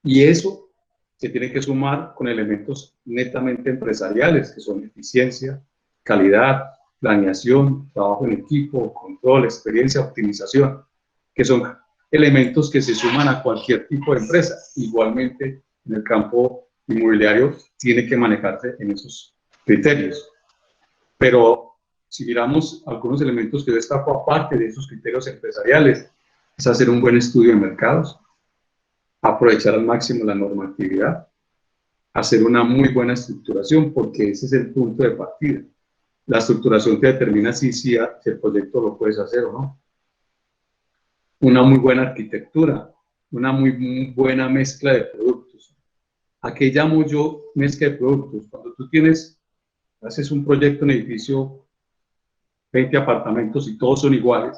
Y eso se tiene que sumar con elementos netamente empresariales, que son eficiencia, calidad, planeación, trabajo en equipo, control, experiencia, optimización, que son elementos que se suman a cualquier tipo de empresa. Igualmente, en el campo inmobiliario tiene que manejarse en esos criterios. Pero si miramos algunos elementos que destaco aparte de esos criterios empresariales, es hacer un buen estudio de mercados, aprovechar al máximo la normatividad, hacer una muy buena estructuración, porque ese es el punto de partida. La estructuración te determina si el proyecto lo puedes hacer o no. Una muy buena arquitectura, una muy buena mezcla de productos. ¿A qué llamo yo mezcla de productos? Cuando tú haces un proyecto en edificio, 20 apartamentos y todos son iguales,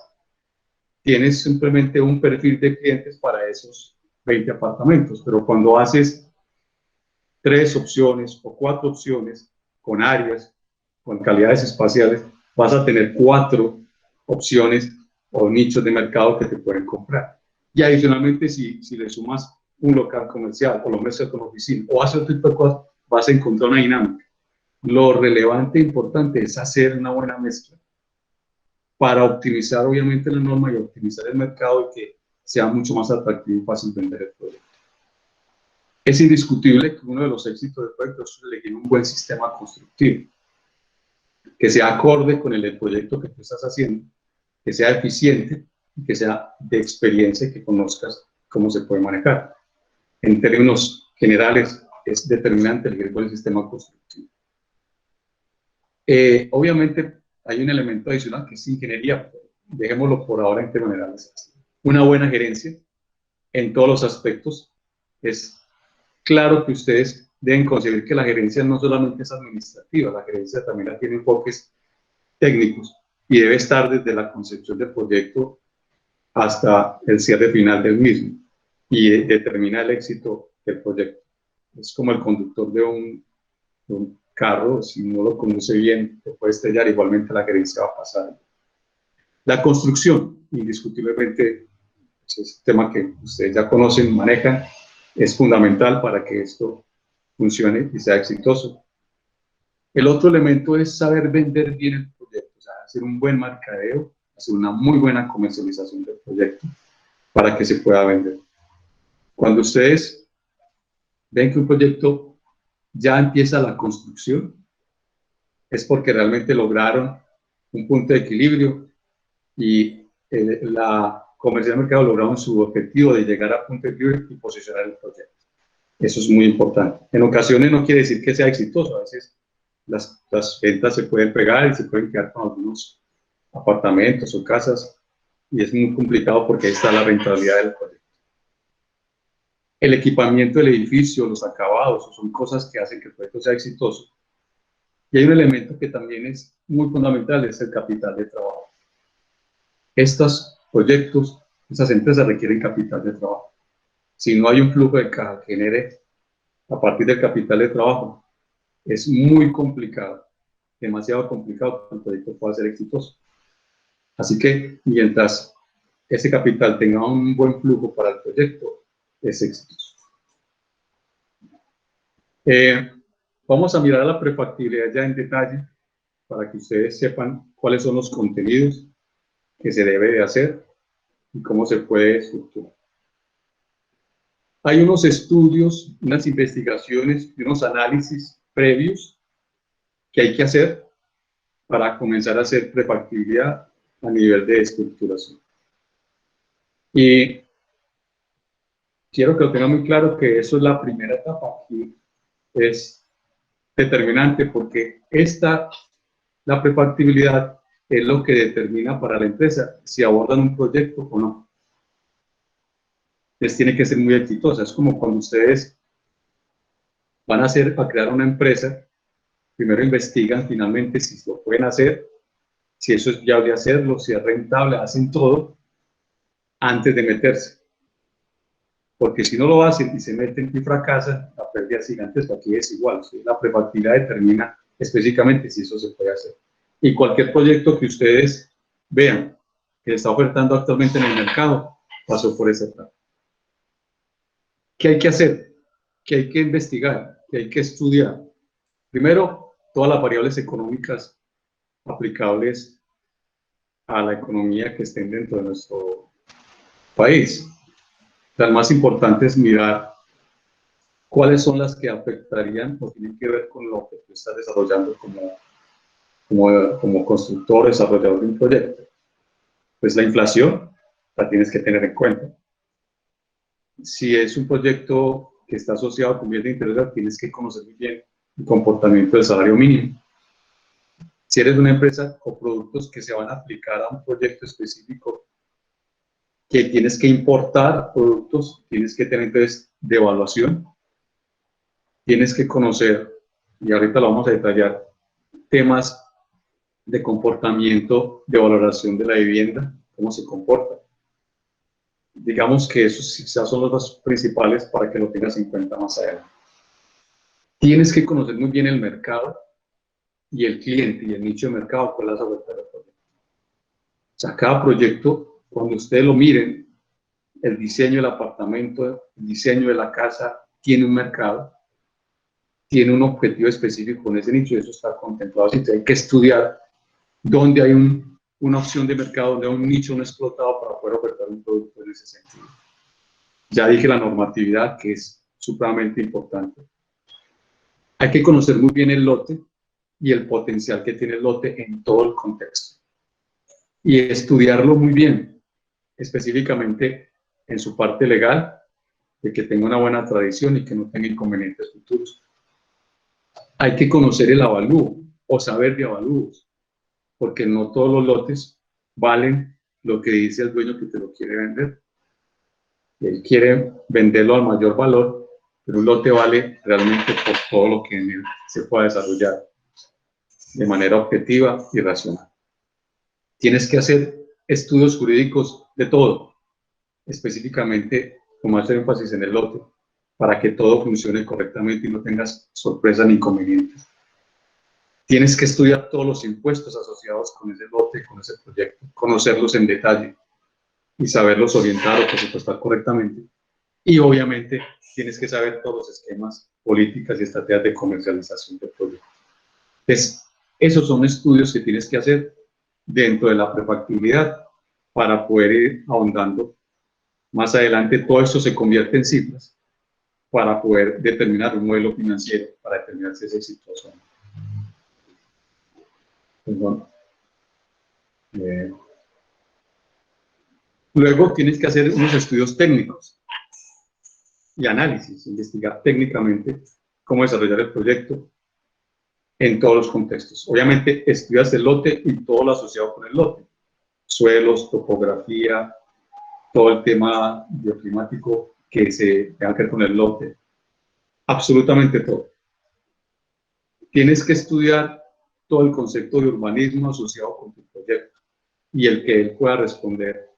tienes simplemente un perfil de clientes para esos 20 apartamentos, pero cuando haces 3 opciones o 4 opciones con áreas, con calidades espaciales, vas a tener 4 opciones o nichos de mercado que te pueden comprar. Y adicionalmente, si le sumas un local comercial o lo mezclas con oficina o haces otro tipo de cosas, vas a encontrar una dinámica. Lo relevante e importante es hacer una buena mezcla para optimizar obviamente la norma y optimizar el mercado y que sea mucho más atractivo y fácil vender el producto. Es indiscutible que uno de los éxitos del proyecto es elegir un buen sistema constructivo, que sea acorde con el proyecto que tú estás haciendo, que sea eficiente y que sea de experiencia y que conozcas cómo se puede manejar. En términos generales, es determinante elegir buen sistema constructivo. Obviamente, hay un elemento adicional que es ingeniería. Dejémoslo por ahora en términos generales. Una buena gerencia en todos los aspectos. Es claro que ustedes deben concebir que la gerencia no solamente es administrativa, la gerencia también tiene enfoques técnicos y debe estar desde la concepción del proyecto hasta el cierre final del mismo y determina el éxito del proyecto. Es como el conductor de un carro, si no lo conduce bien, te puede estrellar, igualmente la gerencia va a pasar. La construcción, indiscutiblemente, es un tema que ustedes ya conocen, manejan, es fundamental para que esto funcione y sea exitoso. El otro elemento es saber vender bien el proyecto, o sea, hacer un buen mercadeo, hacer una muy buena comercialización del proyecto para que se pueda vender. Cuando ustedes ven que un proyecto ya empieza la construcción, es porque realmente lograron un punto de equilibrio y la comercial de mercado lograron su objetivo de llegar a punto de equilibrio y posicionar el proyecto. Eso es muy importante. En ocasiones no quiere decir que sea exitoso, a veces las ventas se pueden pegar y se pueden quedar con algunos apartamentos o casas y es muy complicado porque ahí está la rentabilidad del proyecto. El equipamiento del edificio, los acabados, son cosas que hacen que el proyecto sea exitoso. Y hay un elemento que también es muy fundamental, es el capital de trabajo. Estos proyectos, estas empresas requieren capital de trabajo. Si no hay un flujo de caja que genere a partir del capital de trabajo, es muy complicado, demasiado complicado que el proyecto pueda ser exitoso. Así que mientras ese capital tenga un buen flujo para el proyecto, es exitoso. Vamos a mirar la prefactibilidad ya en detalle para que ustedes sepan cuáles son los contenidos que se debe de hacer y cómo se puede estructurar. Hay unos estudios, unas investigaciones y unos análisis previos que hay que hacer para comenzar a hacer prefactibilidad a nivel de estructuración. Y quiero que lo tengan muy claro que eso es la primera etapa y es determinante porque la prefactibilidad es lo que determina para la empresa si abordan un proyecto o no. Entonces tiene que ser muy exitosa. Es como cuando ustedes van a crear una empresa, primero investigan finalmente si lo pueden hacer, si eso es viable hacerlo, si es rentable, hacen todo antes de meterse. Porque si no lo hacen y se meten y fracasan, la pérdida es gigantesca. Aquí es igual, ¿sí? La prefactibilidad determina específicamente si eso se puede hacer. Y cualquier proyecto que ustedes vean que está ofertando actualmente en el mercado, pasó por esa etapa. ¿Qué hay que hacer? ¿Qué hay que investigar? ¿Qué hay que estudiar? Primero, todas las variables económicas aplicables a la economía que estén dentro de nuestro país. Las más importantes es mirar cuáles son las que afectarían o tienen que ver con lo que tú estás desarrollando como constructor, desarrollador de un proyecto. Pues la inflación la tienes que tener en cuenta. Si es un proyecto que está asociado con bienes de interés, tienes que conocer muy bien el comportamiento del salario mínimo. Si eres una empresa o productos que se van a aplicar a un proyecto específico, que tienes que importar productos, tienes que tener entonces de evaluación, tienes que conocer, y ahorita lo vamos a detallar, temas de comportamiento, de valoración de la vivienda, cómo se comporta. Digamos que esos quizás son los dos principales para que lo tengas en cuenta más adelante. Tienes que conocer muy bien el mercado y el cliente y el nicho de mercado, cuál es la oferta del proyecto. O sea, cada proyecto, cuando ustedes lo miren, el diseño del apartamento, el diseño de la casa, tiene un mercado, tiene un objetivo específico con ese nicho y eso está contemplado. Así que hay que estudiar dónde hay una opción de mercado, donde hay un nicho no explotado para poder ofertar un producto en ese sentido. Ya dije la normatividad, que es supremamente importante. Hay que conocer muy bien el lote y el potencial que tiene el lote en todo el contexto. Y estudiarlo muy bien, específicamente en su parte legal, de que tenga una buena tradición y que no tenga inconvenientes futuros. Hay que conocer el avalúo o saber de avalúos, porque no todos los lotes valen lo que dice el dueño que te lo quiere vender. Él quiere venderlo al mayor valor, pero un lote vale realmente por todo lo que en él se pueda desarrollar de manera objetiva y racional. Tienes que hacer estudios jurídicos de todo, específicamente como hacer énfasis en el lote, para que todo funcione correctamente y no tengas sorpresas ni inconvenientes. Tienes que estudiar todos los impuestos asociados con ese lote, con ese proyecto, conocerlos en detalle y saberlos orientar o presupuestar correctamente. Y obviamente tienes que saber todos los esquemas, políticas y estrategias de comercialización del proyecto. Entonces, esos son estudios que tienes que hacer dentro de la prefactibilidad para poder ir ahondando. Más adelante todo esto se convierte en cifras para poder determinar un modelo financiero, para determinar si es exitoso. Perdón. Luego tienes que hacer unos estudios técnicos y análisis, investigar técnicamente cómo desarrollar el proyecto en todos los contextos. Obviamente estudias el lote y todo lo asociado con el lote, suelos, topografía, todo el tema bioclimático que se tenga que ver con el lote, absolutamente todo. Tienes que estudiar todo el concepto de urbanismo asociado con tu proyecto y el que él pueda responder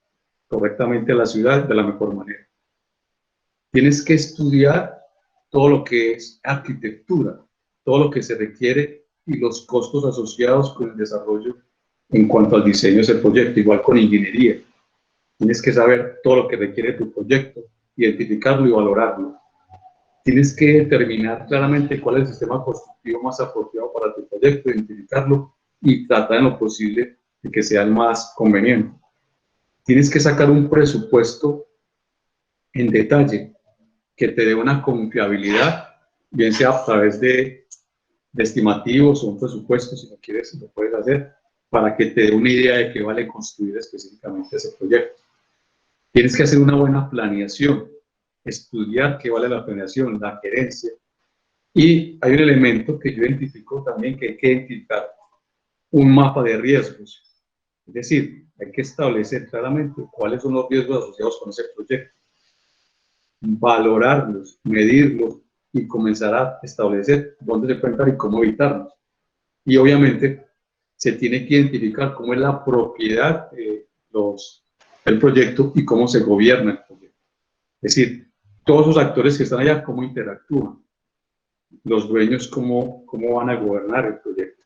correctamente a la ciudad de la mejor manera. Tienes que estudiar todo lo que es arquitectura, todo lo que se requiere y los costos asociados con el desarrollo en cuanto al diseño de ese proyecto, igual con ingeniería. Tienes que saber todo lo que requiere tu proyecto, identificarlo y valorarlo. Tienes que determinar claramente cuál es el sistema constructivo más apropiado para tu proyecto, identificarlo y tratar en lo posible de que sea el más conveniente. Tienes que sacar un presupuesto en detalle que te dé una confiabilidad, bien sea a través de estimativos o un presupuesto, si lo quieres, lo puedes hacer, para que te dé una idea de qué vale construir específicamente ese proyecto. Tienes que hacer una buena planeación, estudiar qué vale la planeación, la gerencia. Y hay un elemento que yo identifico también, que hay que identificar un mapa de riesgos. Es decir, hay que establecer claramente cuáles son los riesgos asociados con ese proyecto, valorarlos, medirlos y comenzar a establecer dónde se pueden dar y cómo evitarlos. Y obviamente se tiene que identificar cómo es la propiedad del proyecto y cómo se gobierna el proyecto. Es decir, todos los actores que están allá, cómo interactúan, los dueños, cómo van a gobernar el proyecto.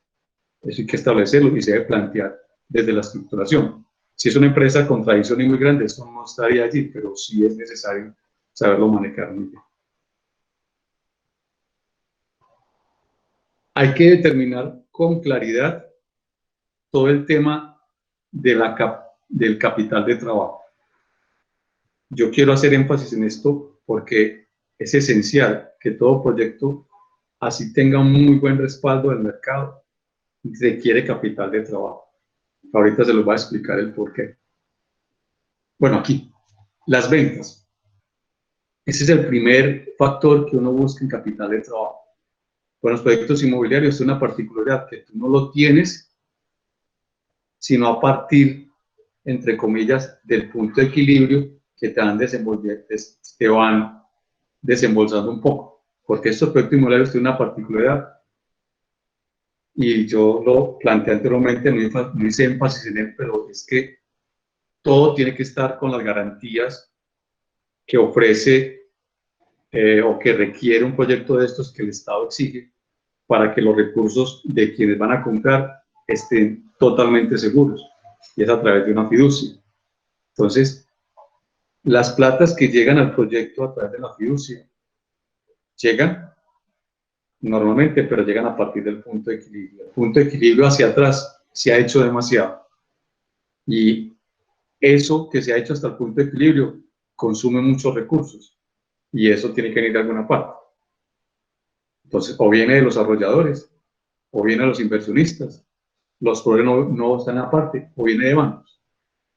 Eso hay que establecerlo y se debe plantear desde la estructuración. Si es una empresa con tradiciones muy grande, esto no estaría allí, pero sí es necesario saberlo manejar muy bien. Hay que determinar con claridad todo el tema de del capital de trabajo. Yo quiero hacer énfasis en esto porque es esencial que todo proyecto, así tenga un muy buen respaldo del mercado, requiere capital de trabajo. Ahorita se los voy a explicar el por qué. Bueno, aquí, las ventas. Ese es el primer factor que uno busca en capital de trabajo. Con los proyectos inmobiliarios es una particularidad que tú no lo tienes, sino a partir, entre comillas, del punto de equilibrio que te van desembolsando un poco. Porque estos proyectos inmobiliarios tienen una particularidad, y yo lo planteé anteriormente, no hice énfasis en él, pero es que todo tiene que estar con las garantías que ofrece o que requiere un proyecto de estos que el Estado exige para que los recursos de quienes van a comprar estén totalmente seguros, y es a través de una fiducia. Entonces, las platas que llegan al proyecto a través de la fiducia llegan normalmente, pero llegan a partir del punto de equilibrio. El punto de equilibrio hacia atrás se ha hecho demasiado, y eso que se ha hecho hasta el punto de equilibrio consume muchos recursos, y eso tiene que venir de alguna parte. Entonces, o viene de los desarrolladores, o viene de los inversionistas, los proveedores no están aparte, o viene de bancos.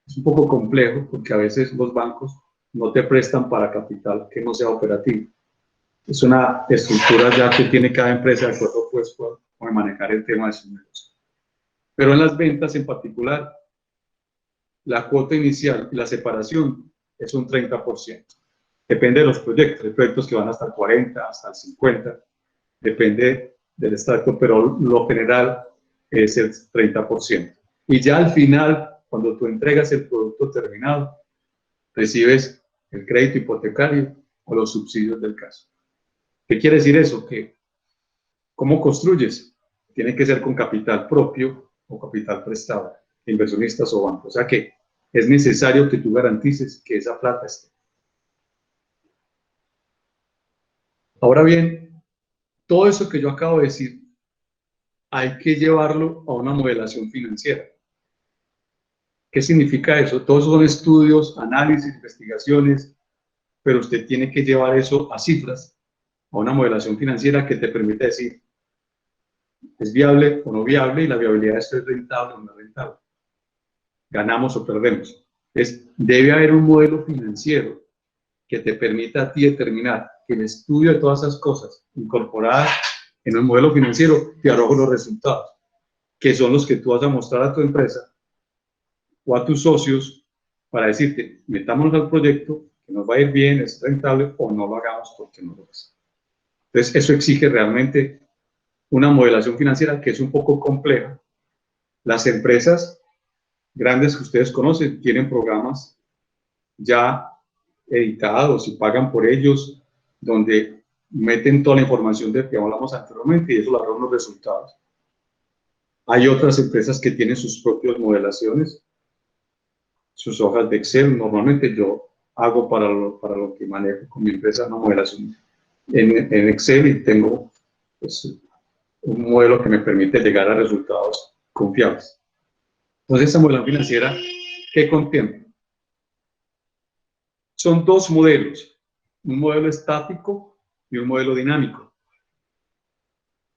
Es un poco complejo porque a veces los bancos no te prestan para capital que no sea operativo. Es una estructura ya que tiene cada empresa de acuerdo pues con manejar el tema de sus negocios. Pero en las ventas en particular, la cuota inicial y la separación es un 30%. Depende de los proyectos. Hay proyectos que van hasta el 40, hasta el 50, depende del extracto, pero lo general es el 30%. Y ya al final, cuando tú entregas el producto terminado, recibes el crédito hipotecario o los subsidios del caso. ¿Qué quiere decir eso? Que ¿cómo construyes? Tiene que ser con capital propio o capital prestado, inversionistas o bancos. O sea que es necesario que tú garantices que esa plata esté. Ahora bien, todo eso que yo acabo de decir, hay que llevarlo a una modelación financiera. ¿Qué significa eso? Todos son estudios, análisis, investigaciones, pero usted tiene que llevar eso a cifras, a una modelación financiera que te permita decir, ¿es viable o no viable? Y la viabilidad de esto es rentable o no rentable. ¿Ganamos o perdemos? Debe haber un modelo financiero que te permita a ti determinar que el estudio de todas esas cosas incorporadas en el modelo financiero te arroja los resultados, que son los que tú vas a mostrar a tu empresa o a tus socios para decirte, metámonos al proyecto, que nos va a ir bien, es rentable, o no lo hagamos porque no lo es. Entonces, eso exige realmente una modelación financiera que es un poco compleja. Las empresas grandes que ustedes conocen tienen programas ya editados y pagan por ellos, donde meten toda la información de que hablamos anteriormente y eso le arroja unos resultados. Hay otras empresas que tienen sus propias modelaciones, sus hojas de Excel. Normalmente yo hago para lo que manejo con mi empresa una modelación en Excel, y tengo pues, un modelo que me permite llegar a resultados confiables. Entonces, esa modelación financiera, ¿qué contempla? Son dos modelos, un modelo estático y un modelo dinámico.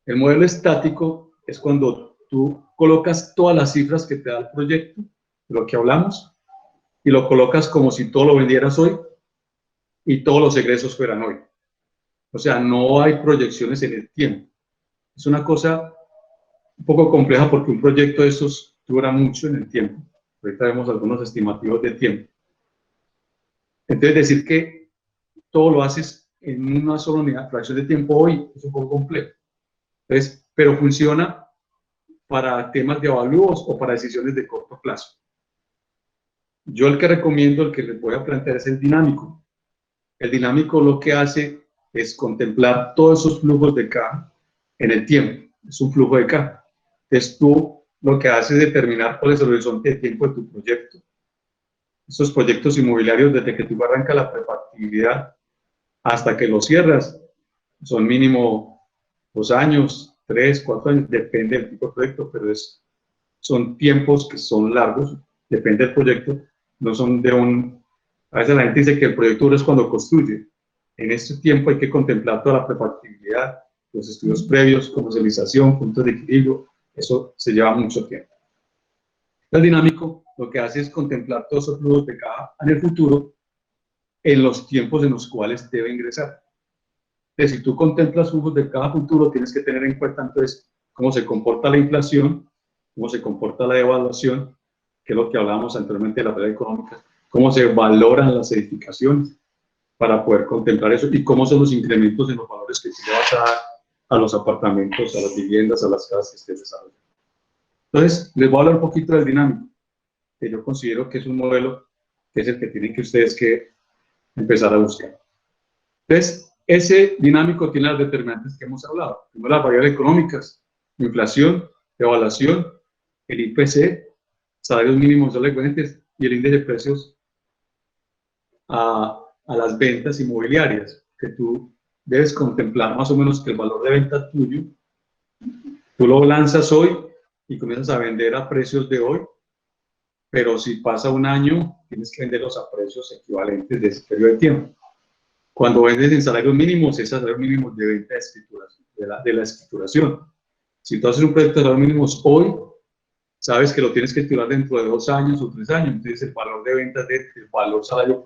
El modelo estático es cuando tú colocas todas las cifras que te da el proyecto, de lo que hablamos, y lo colocas como si todo lo vendieras hoy y todos los egresos fueran hoy. O sea, no hay proyecciones en el tiempo. Es una cosa un poco compleja porque un proyecto de estos dura mucho en el tiempo. Ahorita vemos algunos estimativos de tiempo. Entonces, decir que todo lo haces en una sola unidad, fracción de tiempo hoy, es un poco complejo. Entonces, pero funciona para temas de avalúos o para decisiones de corto plazo. Yo el que recomiendo, el que les voy a plantear, es el dinámico. El dinámico lo que hace es contemplar todos esos flujos de caja en el tiempo. Es un flujo de caja. Entonces tú lo que haces es determinar cuál es el horizonte de tiempo de tu proyecto estos proyectos inmobiliarios, desde que tú arrancas la prefactibilidad hasta que lo cierras, son mínimo 2 años, 3, 4 años, depende del tipo de proyecto, pero son tiempos que son largos, depende del proyecto, no son de un... A veces la gente dice que el proyecto duro es cuando construye. En este tiempo hay que contemplar toda la prefactibilidad, los estudios previos, comercialización, puntos de equilibrio, eso se lleva mucho tiempo. El dinámico lo que hace es contemplar todos esos flujos de caja en el futuro, en los tiempos en los cuales debe ingresar. Entonces, si tú contemplas flujos de caja futuro, tienes que tener en cuenta entonces cómo se comporta la inflación, cómo se comporta la devaluación, que es lo que hablábamos anteriormente de la red económica, cómo se valoran las edificaciones para poder contemplar eso y cómo son los incrementos en los valores que se le vas a dar a los apartamentos, a las viviendas, a las casas que estés desarrollando. Entonces, les voy a hablar un poquito del dinámico, que yo considero que es un modelo que es el que tienen que ustedes que empezar a buscar. Entonces, ese dinámico tiene las determinantes que hemos hablado. Primero, las variables económicas, inflación, evaluación, el IPC, salarios mínimos equivalentes y el índice de precios a las ventas inmobiliarias, que tú debes contemplar más o menos que el valor de venta tuyo, tú lo lanzas hoy y comienzas a vender a precios de hoy, pero si pasa un año, tienes que venderlos a precios equivalentes de ese periodo de tiempo. Cuando vendes en salarios mínimos, es salarios mínimos de venta de escrituración, de la escrituración. Si tú haces un proyecto de salarios mínimos hoy, sabes que lo tienes que escriturar dentro de 2 años o 3 años, entonces el valor de venta del valor salario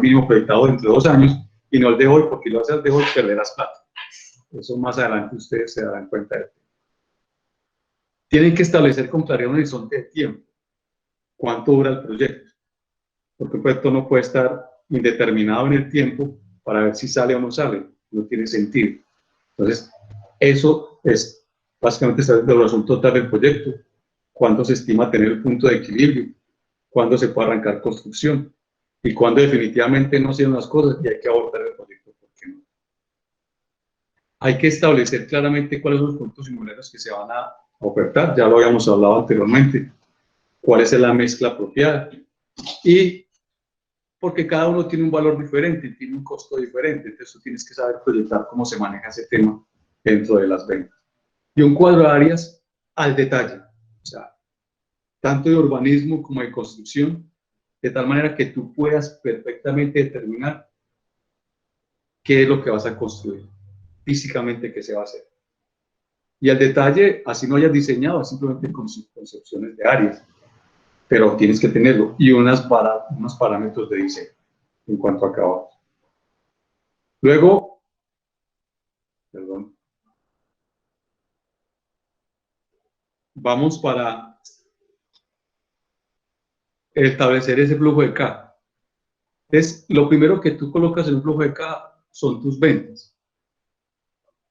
mínimo proyectado dentro de 2 años y no el de hoy, porque lo haces de hoy perderás plata. Eso más adelante ustedes se darán cuenta de eso. Tienen que establecer con claridad un horizonte de tiempo. ¿Cuánto dura el proyecto? Porque un proyecto no puede estar indeterminado en el tiempo para ver si sale o no sale. No tiene sentido. Entonces, eso es básicamente saber la duración total del proyecto, cuándo se estima tener el punto de equilibrio, cuándo se puede arrancar construcción y cuándo definitivamente no sirven las cosas y hay que abortar el proyecto. ¿Por qué no? Hay que establecer claramente cuáles son los productos inmobiliarios que se van a ofertar. Ya lo habíamos hablado anteriormente. Cuál es la mezcla apropiada. Y porque cada uno tiene un valor diferente, tiene un costo diferente, entonces tú tienes que saber proyectar cómo se maneja ese tema dentro de las ventas. Y un cuadro de áreas al detalle, o sea, tanto de urbanismo como de construcción, de tal manera que tú puedas perfectamente determinar qué es lo que vas a construir, físicamente qué se va a hacer. Y al detalle, así no hayas diseñado, simplemente con sus concepciones de áreas, pero tienes que tenerlo, y unos parámetros de diseño en cuanto a acabados. Luego, vamos para establecer ese flujo de caja. Entonces, lo primero que tú colocas en un flujo de caja son tus ventas.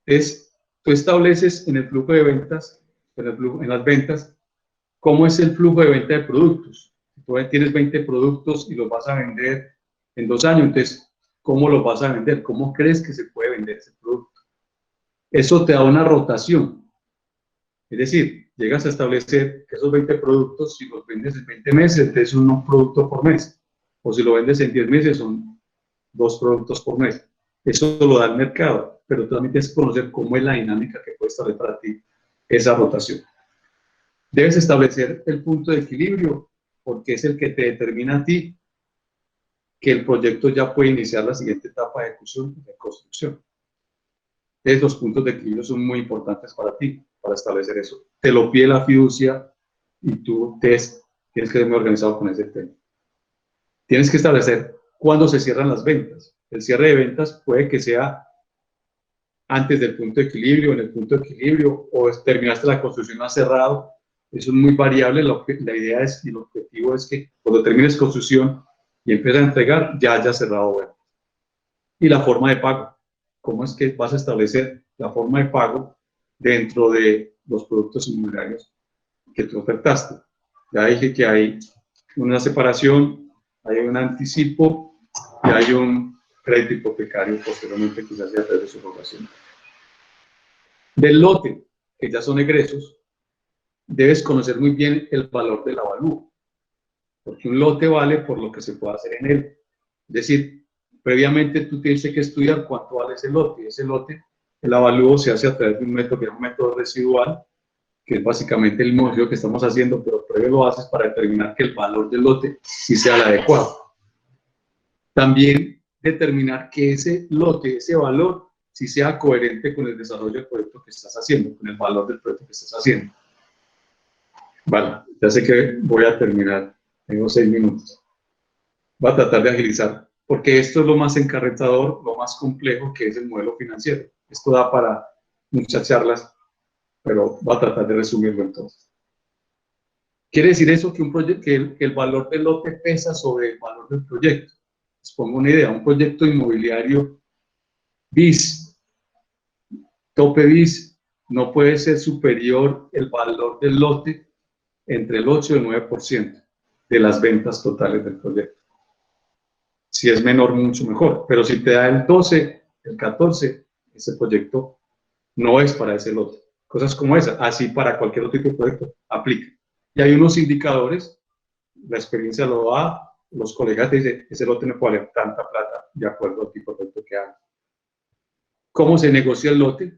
Entonces, tú estableces en el flujo de ventas, en las ventas, cómo es el flujo de venta de productos. Si tú tienes 20 productos y los vas a vender en 2 años, entonces, ¿cómo los vas a vender? ¿Cómo crees que se puede vender ese producto? Eso te da una rotación. Es decir, llegas a establecer que esos 20 productos, si los vendes en 20 meses, entonces son un producto por mes. O si lo vendes en 10 meses, son 2 productos por mes. Eso lo da el mercado, pero tú también tienes que conocer cómo es la dinámica que puede establecer para ti esa rotación. Debes establecer el punto de equilibrio, porque es el que te determina a ti que el proyecto ya puede iniciar la siguiente etapa de ejecución y de construcción. Entonces, los puntos de equilibrio son muy importantes para ti, para establecer eso. Te lo pide la fiducia y tú tienes que ser muy organizado con ese tema. Tienes que establecer cuándo se cierran las ventas. El cierre de ventas puede que sea antes del punto de equilibrio, en el punto de equilibrio, o terminaste la construcción más cerrado. Eso es muy variable. La idea es, y el objetivo es que cuando termines construcción y empieces a entregar, ya hayas cerrado ventas. Y la forma de pago. ¿Cómo es que vas a establecer la forma de pago dentro de los productos inmobiliarios que tú ofertaste? Ya dije que hay una separación, hay un anticipo y hay un crédito hipotecario posteriormente quizás a través de su rotación. Del lote, que ya son egresos, debes conocer muy bien el valor del avalúo. porque un lote vale por lo que se puede hacer en él. Es decir, previamente tú tienes que estudiar cuánto vale ese lote, y ese lote, el avalúo se hace a través de un método que es un método residual, que es básicamente el mismo que estamos haciendo, pero previo lo haces para determinar que el valor del lote sí sea el adecuado. También determinar que ese lote, ese valor, sí sea coherente con el desarrollo del proyecto que estás haciendo, con el valor del proyecto que estás haciendo. Vale, ya sé que voy a terminar, tengo 6 minutos. Voy a tratar de agilizar, porque esto es lo más encarretador, lo más complejo que es el modelo financiero. Esto da para muchas charlas, pero voy a tratar de resumirlo entonces. ¿Quiere decir eso que el valor del lote pesa sobre el valor del proyecto? Les pongo una idea, un proyecto inmobiliario BIS, tope BIS, no puede ser superior el valor del lote entre el 8 y el 9% de las ventas totales del proyecto. Si es menor, mucho mejor, pero si te da el 12, el 14, ese proyecto no es para ese lote. Cosas como esa, así para cualquier otro tipo de proyecto, aplica. Y hay unos indicadores, la experiencia lo da, los colegas te dicen, ese lote no puede valer tanta plata de acuerdo al tipo de proyecto que haga. ¿Cómo se negocia el lote?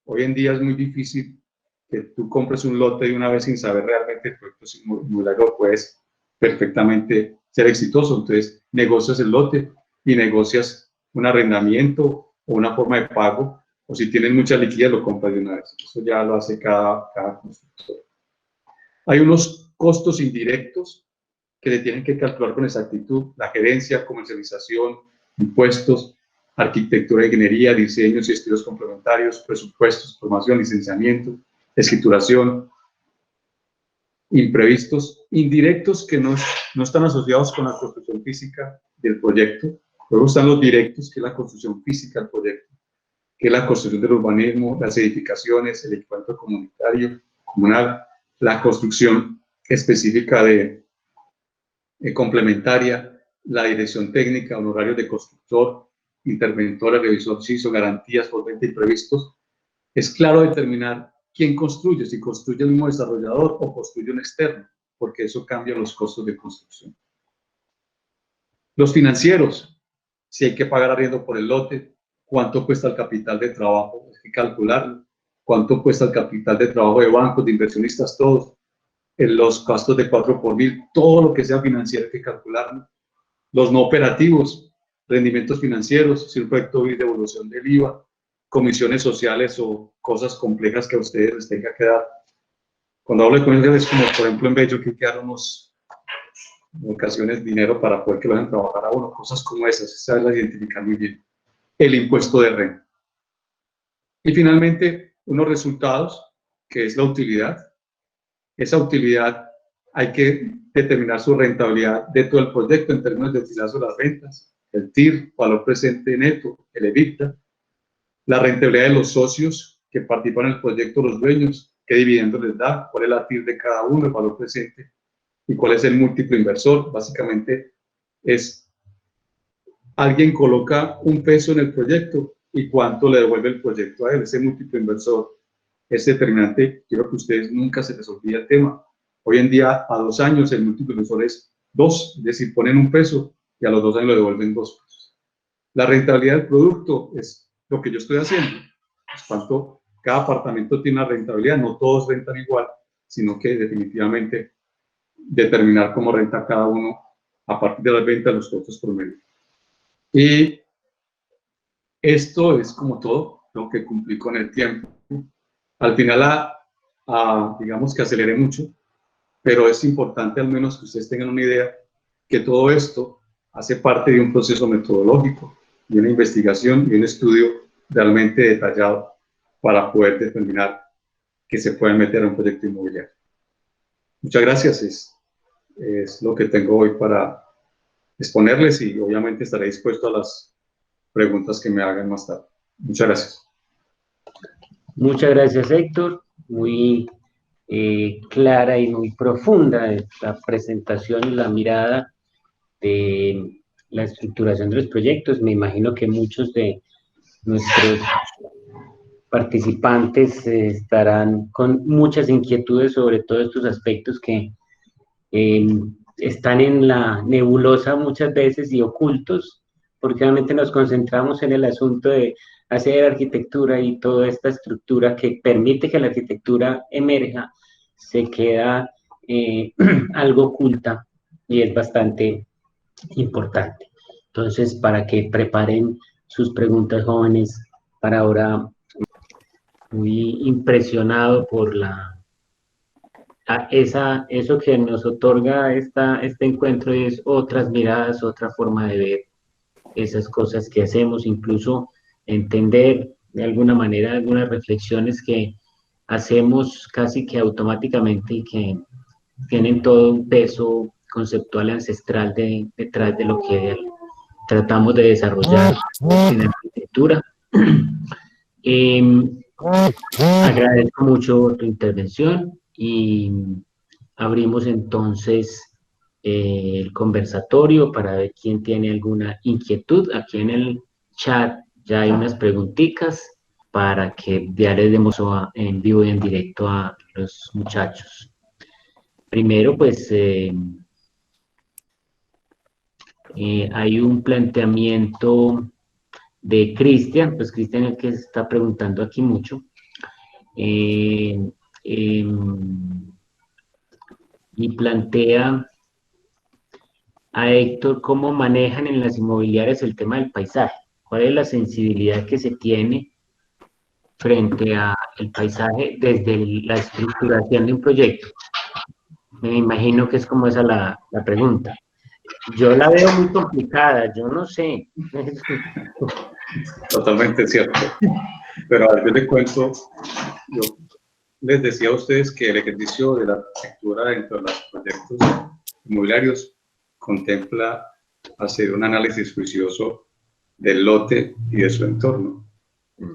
Hoy en día es muy difícil que tú compres un lote de una vez sin saber realmente el proyecto inmobiliario, puedes perfectamente ser exitoso. Entonces, negocias el lote y negocias un arrendamiento o una forma de pago, o si tienes mucha liquidez, lo compras de una vez. Eso ya lo hace cada constructor. Hay unos costos indirectos que se tienen que calcular con exactitud: la gerencia, comercialización, impuestos, arquitectura, ingeniería, diseños y estudios complementarios, presupuestos, formación, licenciamiento, escrituración, imprevistos indirectos que no están asociados con la construcción física del proyecto. Luego están los directos, que es la construcción física del proyecto, que es la construcción del urbanismo, las edificaciones, el equipamiento comunitario, comunal, la construcción específica complementaria, la dirección técnica, honorarios de constructor, interventor, revisor, CISO, garantías por venta y imprevistos. Es claro determinar quién construye, si construye el mismo desarrollador o construye un externo, porque eso cambia los costos de construcción. Los financieros, si hay que pagar arriendo por el lote, cuánto cuesta el capital de trabajo, hay que calcularlo, cuánto cuesta el capital de trabajo de bancos, de inversionistas, todos, los gastos de 4x1000, todo lo que sea financiero hay que calcularlo. Los no operativos, rendimientos financieros, si un proyecto de devolución del IVA, comisiones sociales o cosas complejas que a ustedes les tenga que dar. Cuando hablo de comisiones, es como por ejemplo en Bello, que quedaron en ocasiones dinero para poder que lo hagan trabajar a uno, cosas como esas, saberlas identificar muy bien. El impuesto de renta. Y finalmente, unos resultados, que es la utilidad. Esa utilidad hay que determinar su rentabilidad de todo el proyecto en términos de utilidad sobre las ventas, el TIR, valor presente neto, el EBITDA, la rentabilidad de los socios que participan en el proyecto, los dueños, qué dividendos les da, cuál es la TIR de cada uno, el valor presente, y cuál es el múltiplo inversor. Básicamente es alguien coloca un peso en el proyecto y cuánto le devuelve el proyecto a él. Ese múltiplo inversor es determinante. Quiero que ustedes nunca se les olvide el tema. Hoy en día, a 2 años, el múltiplo inversor es 2, es decir, ponen un peso y a los 2 años lo devuelven 2 pesos. La rentabilidad del producto es lo que yo estoy haciendo. Es cuánto cada apartamento tiene una rentabilidad. No todos rentan igual, sino que definitivamente determinar cómo renta cada uno a partir de las ventas, los costos promedio. Y esto es como todo lo que cumplí con el tiempo. Al final, digamos que aceleré mucho, pero es importante al menos que ustedes tengan una idea que todo esto hace parte de un proceso metodológico, de una investigación y un estudio realmente detallado para poder determinar que se puede meter a un proyecto inmobiliario. Muchas gracias, es lo que tengo hoy para exponerles y obviamente estaré dispuesto a las preguntas que me hagan más tarde. Muchas gracias.
Muchas gracias, Héctor. Muy clara y muy profunda la presentación y la mirada de la estructuración de los proyectos. Me imagino que muchos de nuestros participantes estarán con muchas inquietudes sobre todos estos aspectos que están en la nebulosa muchas veces y ocultos, porque realmente nos concentramos en el asunto de hacer arquitectura y toda esta estructura que permite que la arquitectura emerja, se queda algo oculta y es bastante importante. Entonces, para que preparen sus preguntas, jóvenes, para ahora, muy impresionado por eso que nos otorga este encuentro, y es otras miradas, otra forma de ver esas cosas que hacemos, incluso entender de alguna manera algunas reflexiones que hacemos casi que automáticamente y que tienen todo un peso conceptual ancestral detrás de lo que tratamos de desarrollar en arquitectura. Agradezco mucho tu intervención y abrimos entonces el conversatorio para ver quién tiene alguna inquietud. Aquí en el chat ya hay unas preguntitas para que ya les demos en vivo y en directo a los muchachos. Primero, pues, hay un planteamiento de Cristian, pues Cristian es el que está preguntando aquí mucho, y plantea a Héctor cómo manejan en las inmobiliarias el tema del paisaje, cuál es la sensibilidad que se tiene frente al paisaje desde la estructuración de un proyecto. Me imagino que es como esa la pregunta. Yo la veo muy complicada, yo no sé.
Totalmente cierto. Pero a ver, yo les cuento, yo les decía a ustedes que el ejercicio de la arquitectura dentro de los proyectos inmobiliarios contempla hacer un análisis juicioso del lote y de su entorno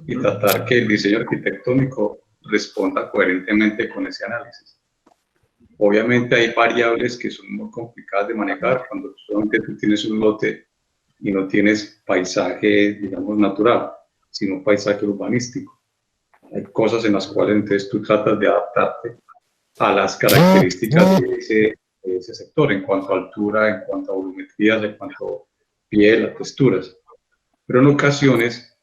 y tratar que el diseño arquitectónico responda coherentemente con ese análisis. Obviamente hay variables que son muy complicadas de manejar cuando solamente tú tienes un lote y no tienes paisaje, digamos, natural, sino paisaje urbanístico. Hay cosas en las cuales entonces tú tratas de adaptarte a las características de ese sector, en cuanto a altura, en cuanto a volumetrías, en cuanto a piel, a texturas. Pero en ocasiones,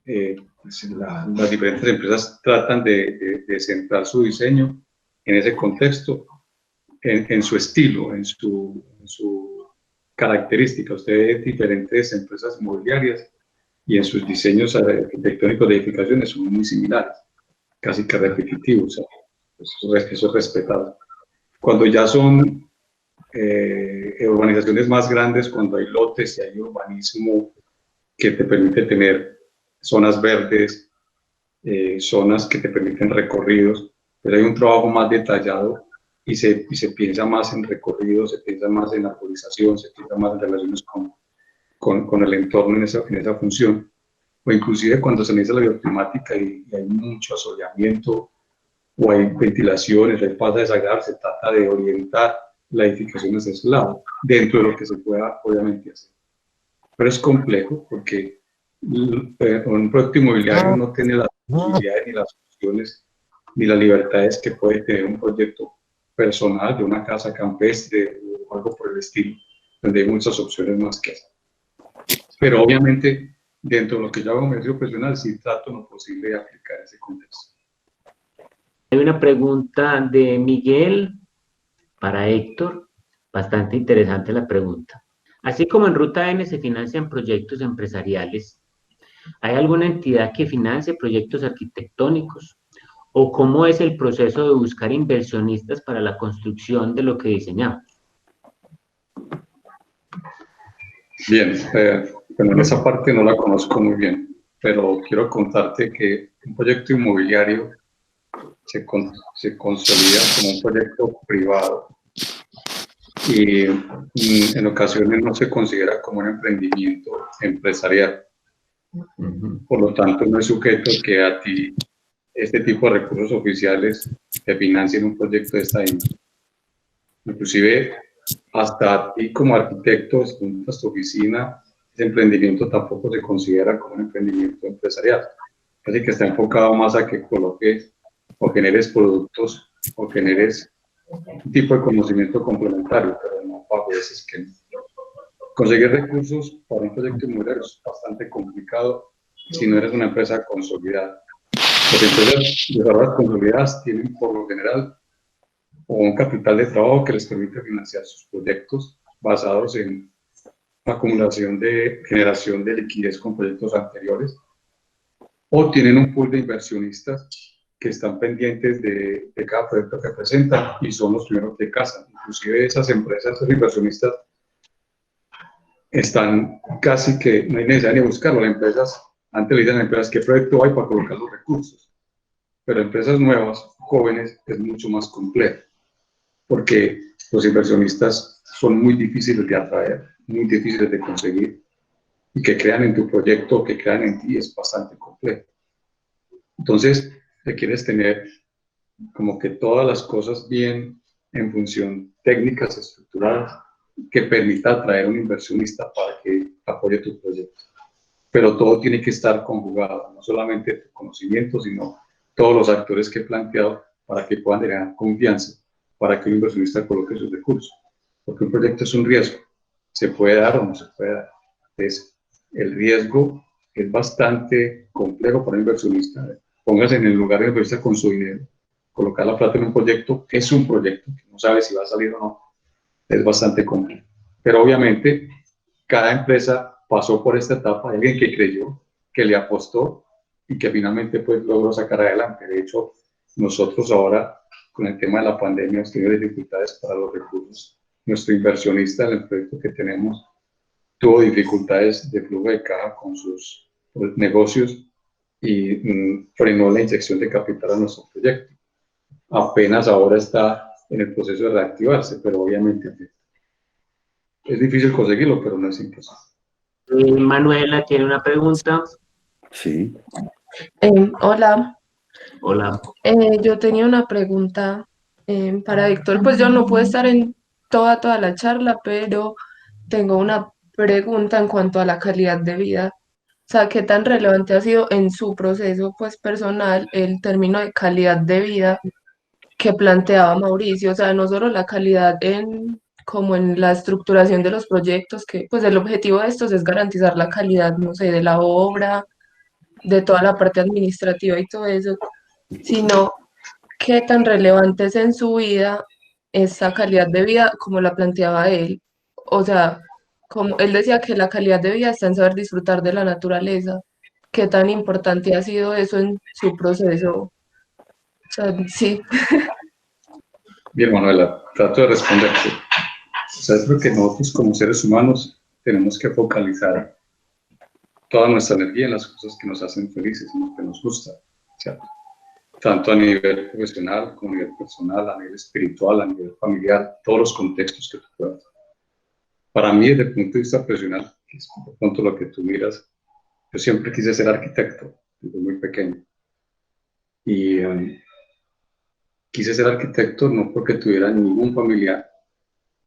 las diferentes empresas tratan de centrar su diseño en ese contexto, en su estilo, en su característica. Usted ve diferentes empresas inmobiliarias y en sus diseños arquitectónicos de edificaciones son muy similares, casi que repetitivos. Eso es respetable. Cuando ya son urbanizaciones más grandes, cuando hay lotes y hay urbanismo que te permite tener zonas verdes, zonas que te permiten recorridos, pero hay un trabajo más detallado y se piensa más en recorridos, se piensa más en arborización, se piensa más en relaciones con el entorno en esa función, o inclusive cuando se analiza la bioclimática y hay mucho asoleamiento, o hay ventilaciones, hay pasa desagradable, se trata de orientar la edificación hacia ese lado, dentro de lo que se pueda obviamente hacer. Pero es complejo porque un proyecto inmobiliario no tiene las posibilidades ni las opciones ni las libertades que puede tener un proyecto personal de una casa campestre o algo por el estilo, donde hay muchas opciones más que hacer. Pero obviamente, dentro de lo que yo hago en medio profesional, sí trato lo posible de aplicar ese contexto.
Hay una pregunta de Miguel para Héctor, bastante interesante la pregunta. Así como en Ruta N se financian proyectos empresariales, ¿hay alguna entidad que financie proyectos arquitectónicos? ¿O cómo es el proceso de buscar inversionistas para la construcción de lo que diseñamos?
Bien, bueno, en esa parte no la conozco muy bien, pero quiero contarte que un proyecto inmobiliario se consolida como un proyecto privado y en ocasiones no se considera como un emprendimiento empresarial. Por lo tanto, no es sujeto que a ti este tipo de recursos oficiales te financien un proyecto de esta índole. Inclusive, hasta a ti como arquitecto, hasta tu oficina, ese emprendimiento tampoco se considera como un emprendimiento empresarial. Así que está enfocado más a que coloques o generes productos o generes un tipo de conocimiento complementario, pero bajo ese esquema. Conseguir recursos para un proyecto inmobiliario es bastante complicado si no eres una empresa consolidada. Las empresas desarrolladas consolidadas tienen por lo general un capital de trabajo que les permite financiar sus proyectos basados en acumulación de generación de liquidez con proyectos anteriores, o tienen un pool de inversionistas que están pendientes de cada proyecto que presentan y son los primeros que casan. Inclusive esas empresas, esos inversionistas, están casi que no hay necesidad ni buscarlo. Las empresas, antes le dicen a las empresas qué proyecto hay para colocar los recursos, pero empresas nuevas, jóvenes, es mucho más complejo, porque los inversionistas son muy difíciles de atraer, muy difíciles de conseguir, y que crean en tu proyecto, que crean en ti, es bastante complejo. Entonces, requieres tener como que todas las cosas bien en función técnicas estructuradas que permita atraer un inversionista para que apoye tu proyecto. Pero todo tiene que estar conjugado, no solamente tu conocimiento, sino todos los actores que he planteado para que puedan tener confianza, para que un inversionista coloque sus recursos. Porque un proyecto es un riesgo, se puede dar o no se puede dar. Entonces, el riesgo es bastante complejo para un inversionista. Póngase en el lugar del inversionista con su dinero. Colocar la plata en un proyecto es un proyecto que no sabe si va a salir o no. Es bastante complejo. Pero obviamente, cada empresa pasó por esta etapa, alguien que creyó, que le apostó y que finalmente pues logró sacar adelante. De hecho, nosotros ahora, con el tema de la pandemia, hemos tenido dificultades para los recursos. Nuestro inversionista en el proyecto que tenemos tuvo dificultades de flujo de caja con sus negocios y frenó la inyección de capital a nuestro proyecto. Apenas ahora está en el proceso de reactivarse, pero obviamente es difícil conseguirlo, pero no es imposible.
Manuela tiene una pregunta.
Sí.
Hola,
Hola.
yo tenía una pregunta para Víctor. Pues yo no puedo estar en toda la charla, pero tengo una pregunta en cuanto a la calidad de vida. O sea, ¿qué tan relevante ha sido en su proceso pues personal el término de calidad de vida que planteaba Mauricio? O sea, no solo la calidad como en la estructuración de los proyectos, que pues el objetivo de estos es garantizar la calidad, no sé, de la obra, de toda la parte administrativa y todo eso, sino qué tan relevante es en su vida esa calidad de vida como la planteaba él. O sea, como él decía que la calidad de vida está en saber disfrutar de la naturaleza. ¿Qué tan importante ha sido eso en su proceso? O sea, sí.
Bien, Manuela, trato de responderte. O sea, es lo que nosotros como seres humanos tenemos que focalizar toda nuestra energía en las cosas que nos hacen felices, en lo que nos gusta, ¿cierto? Tanto a nivel profesional como a nivel personal, a nivel espiritual, a nivel familiar, todos los contextos que tú puedas. Para mí, desde el punto de vista profesional, que es por tanto lo que tú miras, yo siempre quise ser arquitecto, desde muy pequeño. Y quise ser arquitecto no porque tuviera ningún familiar,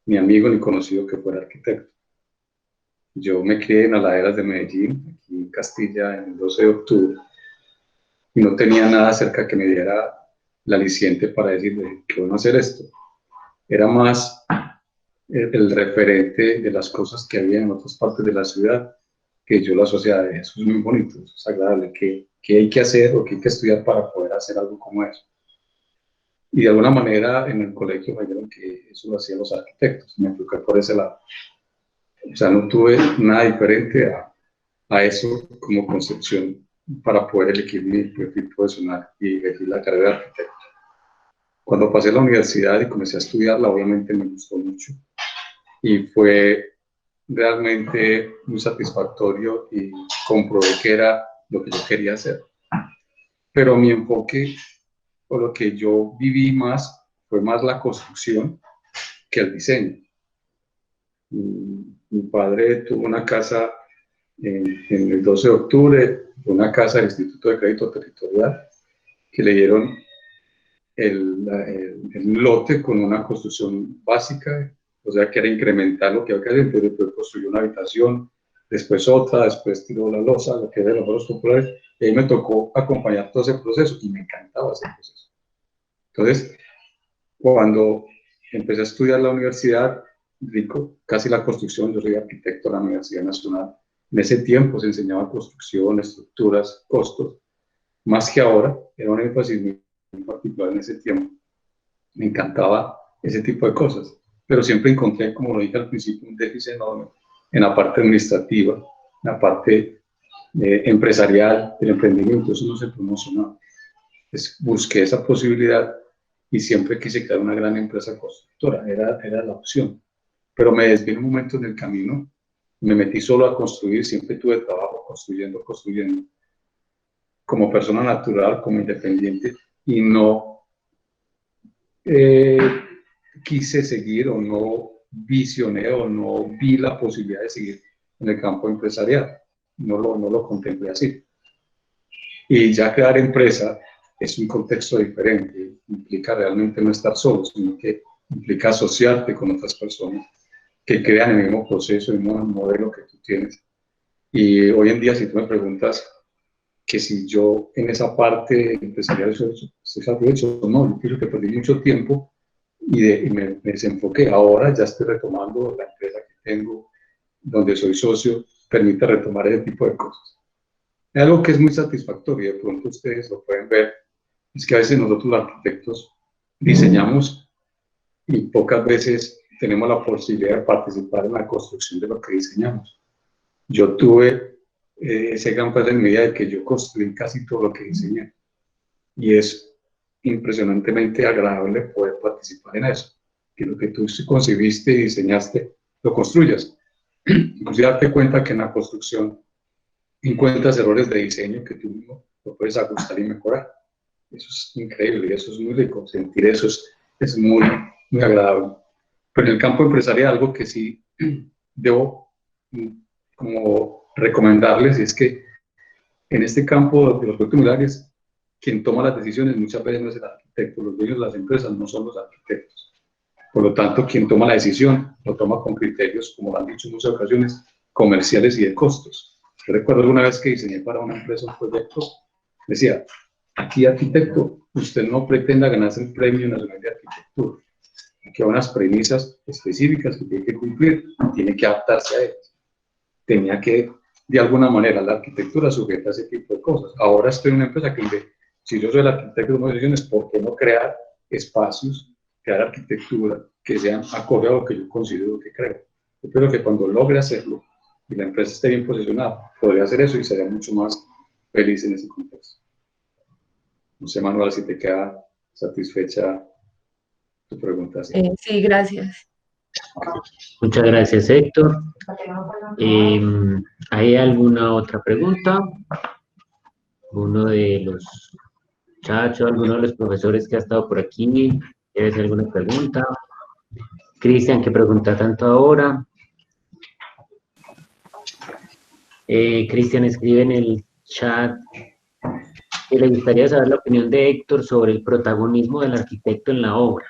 ni amigo, ni conocido que fuera arquitecto. Yo me crié en las laderas de Medellín, aquí en Castilla, en el 12 de octubre, y no tenía nada cerca que me diera el aliciente para decirle que bueno hacer esto. Era más el referente de las cosas que había en otras partes de la ciudad, que yo lo asociaba de eso es muy bonito, eso es agradable, que hay que hacer o que hay que estudiar para poder hacer algo como eso. Y de alguna manera en el colegio me dijeron que eso lo hacían los arquitectos, me enfoqué por ese lado. O sea, no tuve nada diferente a eso como concepción para poder elegir mi perfil profesional y elegir la carrera de arquitecto. Cuando pasé a la universidad y comencé a estudiarla, obviamente me gustó mucho y fue realmente muy satisfactorio y comprobé que era lo que yo quería hacer. Pero mi enfoque o lo que yo viví más fue más la construcción que el diseño. Mi padre tuvo una casa en el 12 de octubre, una casa del Instituto de Crédito Territorial, que le dieron el lote con una construcción básica, o sea que era incrementar lo que había que hacer. Entonces después construyó una habitación, después otra, después tiró la losa, lo que era los juegos populares, y ahí me tocó acompañar todo ese proceso y me encantaba ese proceso. Entonces, cuando empecé a estudiar la universidad, rico, casi la construcción. Yo soy arquitecto de la Universidad Nacional. En ese tiempo se enseñaba construcción, estructuras, costos, más que ahora. Era un énfasis muy particular en ese tiempo. Me encantaba ese tipo de cosas, pero siempre encontré, como lo dije al principio, un déficit enorme en la parte administrativa, en la parte empresarial, del emprendimiento. Eso no se promocionaba. Busqué esa posibilidad y siempre quise crear una gran empresa constructora, era la opción. Pero me desvié en un momento en el camino, me metí solo a construir, siempre tuve trabajo construyendo, como persona natural, como independiente, y no quise seguir o no visioné o no vi la posibilidad de seguir en el campo empresarial. No lo contemplé así. Y ya crear empresa es un contexto diferente, implica realmente no estar solo, sino que implica asociarte con otras personas que crean el mismo proceso, el mismo modelo que tú tienes. Y hoy en día, si tú me preguntas que si yo en esa parte empresarial soy satisfecho o no, yo pienso que perdí mucho tiempo y me desenfoqué. Ahora ya estoy retomando la empresa que tengo, donde soy socio, permite retomar ese tipo de cosas. Es algo que es muy satisfactorio, de pronto ustedes lo pueden ver, es que a veces nosotros los arquitectos diseñamos y pocas veces tenemos la posibilidad de participar en la construcción de lo que diseñamos. Yo tuve ese gran placer en mi vida de que yo construí casi todo lo que diseñé y es impresionantemente agradable poder participar en eso, que lo que tú concibiste y diseñaste lo construyas. Inclusive darte cuenta que en la construcción encuentras errores de diseño que tú mismo lo puedes ajustar y mejorar. Eso es increíble y eso es muy rico. Sentir eso es muy, muy agradable. Pero en el campo empresarial, algo que sí debo como recomendarles es que en este campo de los proyectos inmobiliarios, quien toma las decisiones muchas veces no es el arquitecto. Los dueños de las empresas no son los arquitectos. Por lo tanto, quien toma la decisión lo toma con criterios, como lo han dicho en muchas ocasiones, comerciales y de costos. Yo recuerdo alguna vez que diseñé para una empresa un proyecto, decía, aquí arquitecto, usted no pretenda ganarse el Premio Nacional de Arquitectura. Aquí hay unas premisas específicas que tiene que cumplir, tiene que adaptarse a ellas. Tenía que, de alguna manera, la arquitectura sujeta a ese tipo de cosas. Ahora estoy en una empresa que, si yo soy el arquitecto de una decisión, ¿por qué no crear espacios, crear arquitectura que sean acorde a lo que yo considero que creo? Yo creo que cuando logre hacerlo y la empresa esté bien posicionada, podría hacer eso y sería mucho más feliz en ese contexto. No sé, Manuel, si te queda satisfecha tu pregunta.
Sí, gracias.
Muchas gracias, Héctor. ¿Hay alguna otra pregunta? ¿Uno de los muchachos, alguno de los profesores que ha estado por aquí quiere hacer alguna pregunta? Cristian, que pregunta tanto ahora. Cristian escribe en el chat que le gustaría saber la opinión de Héctor sobre el protagonismo del arquitecto en la obra.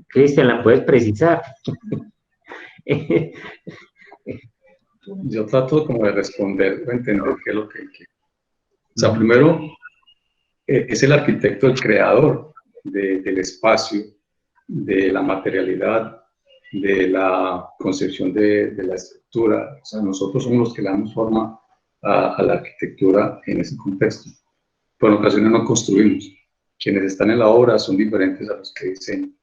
Cristian, ¿la puedes precisar?
Yo trato como de responder o entender qué es lo que quiero. O sea, primero, es el arquitecto el creador del espacio, de la materialidad, de la concepción de la estructura. O sea, nosotros somos los que le damos forma a la arquitectura en ese contexto. Pero en ocasiones no construimos. Quienes están en la obra son diferentes a los que diseñan.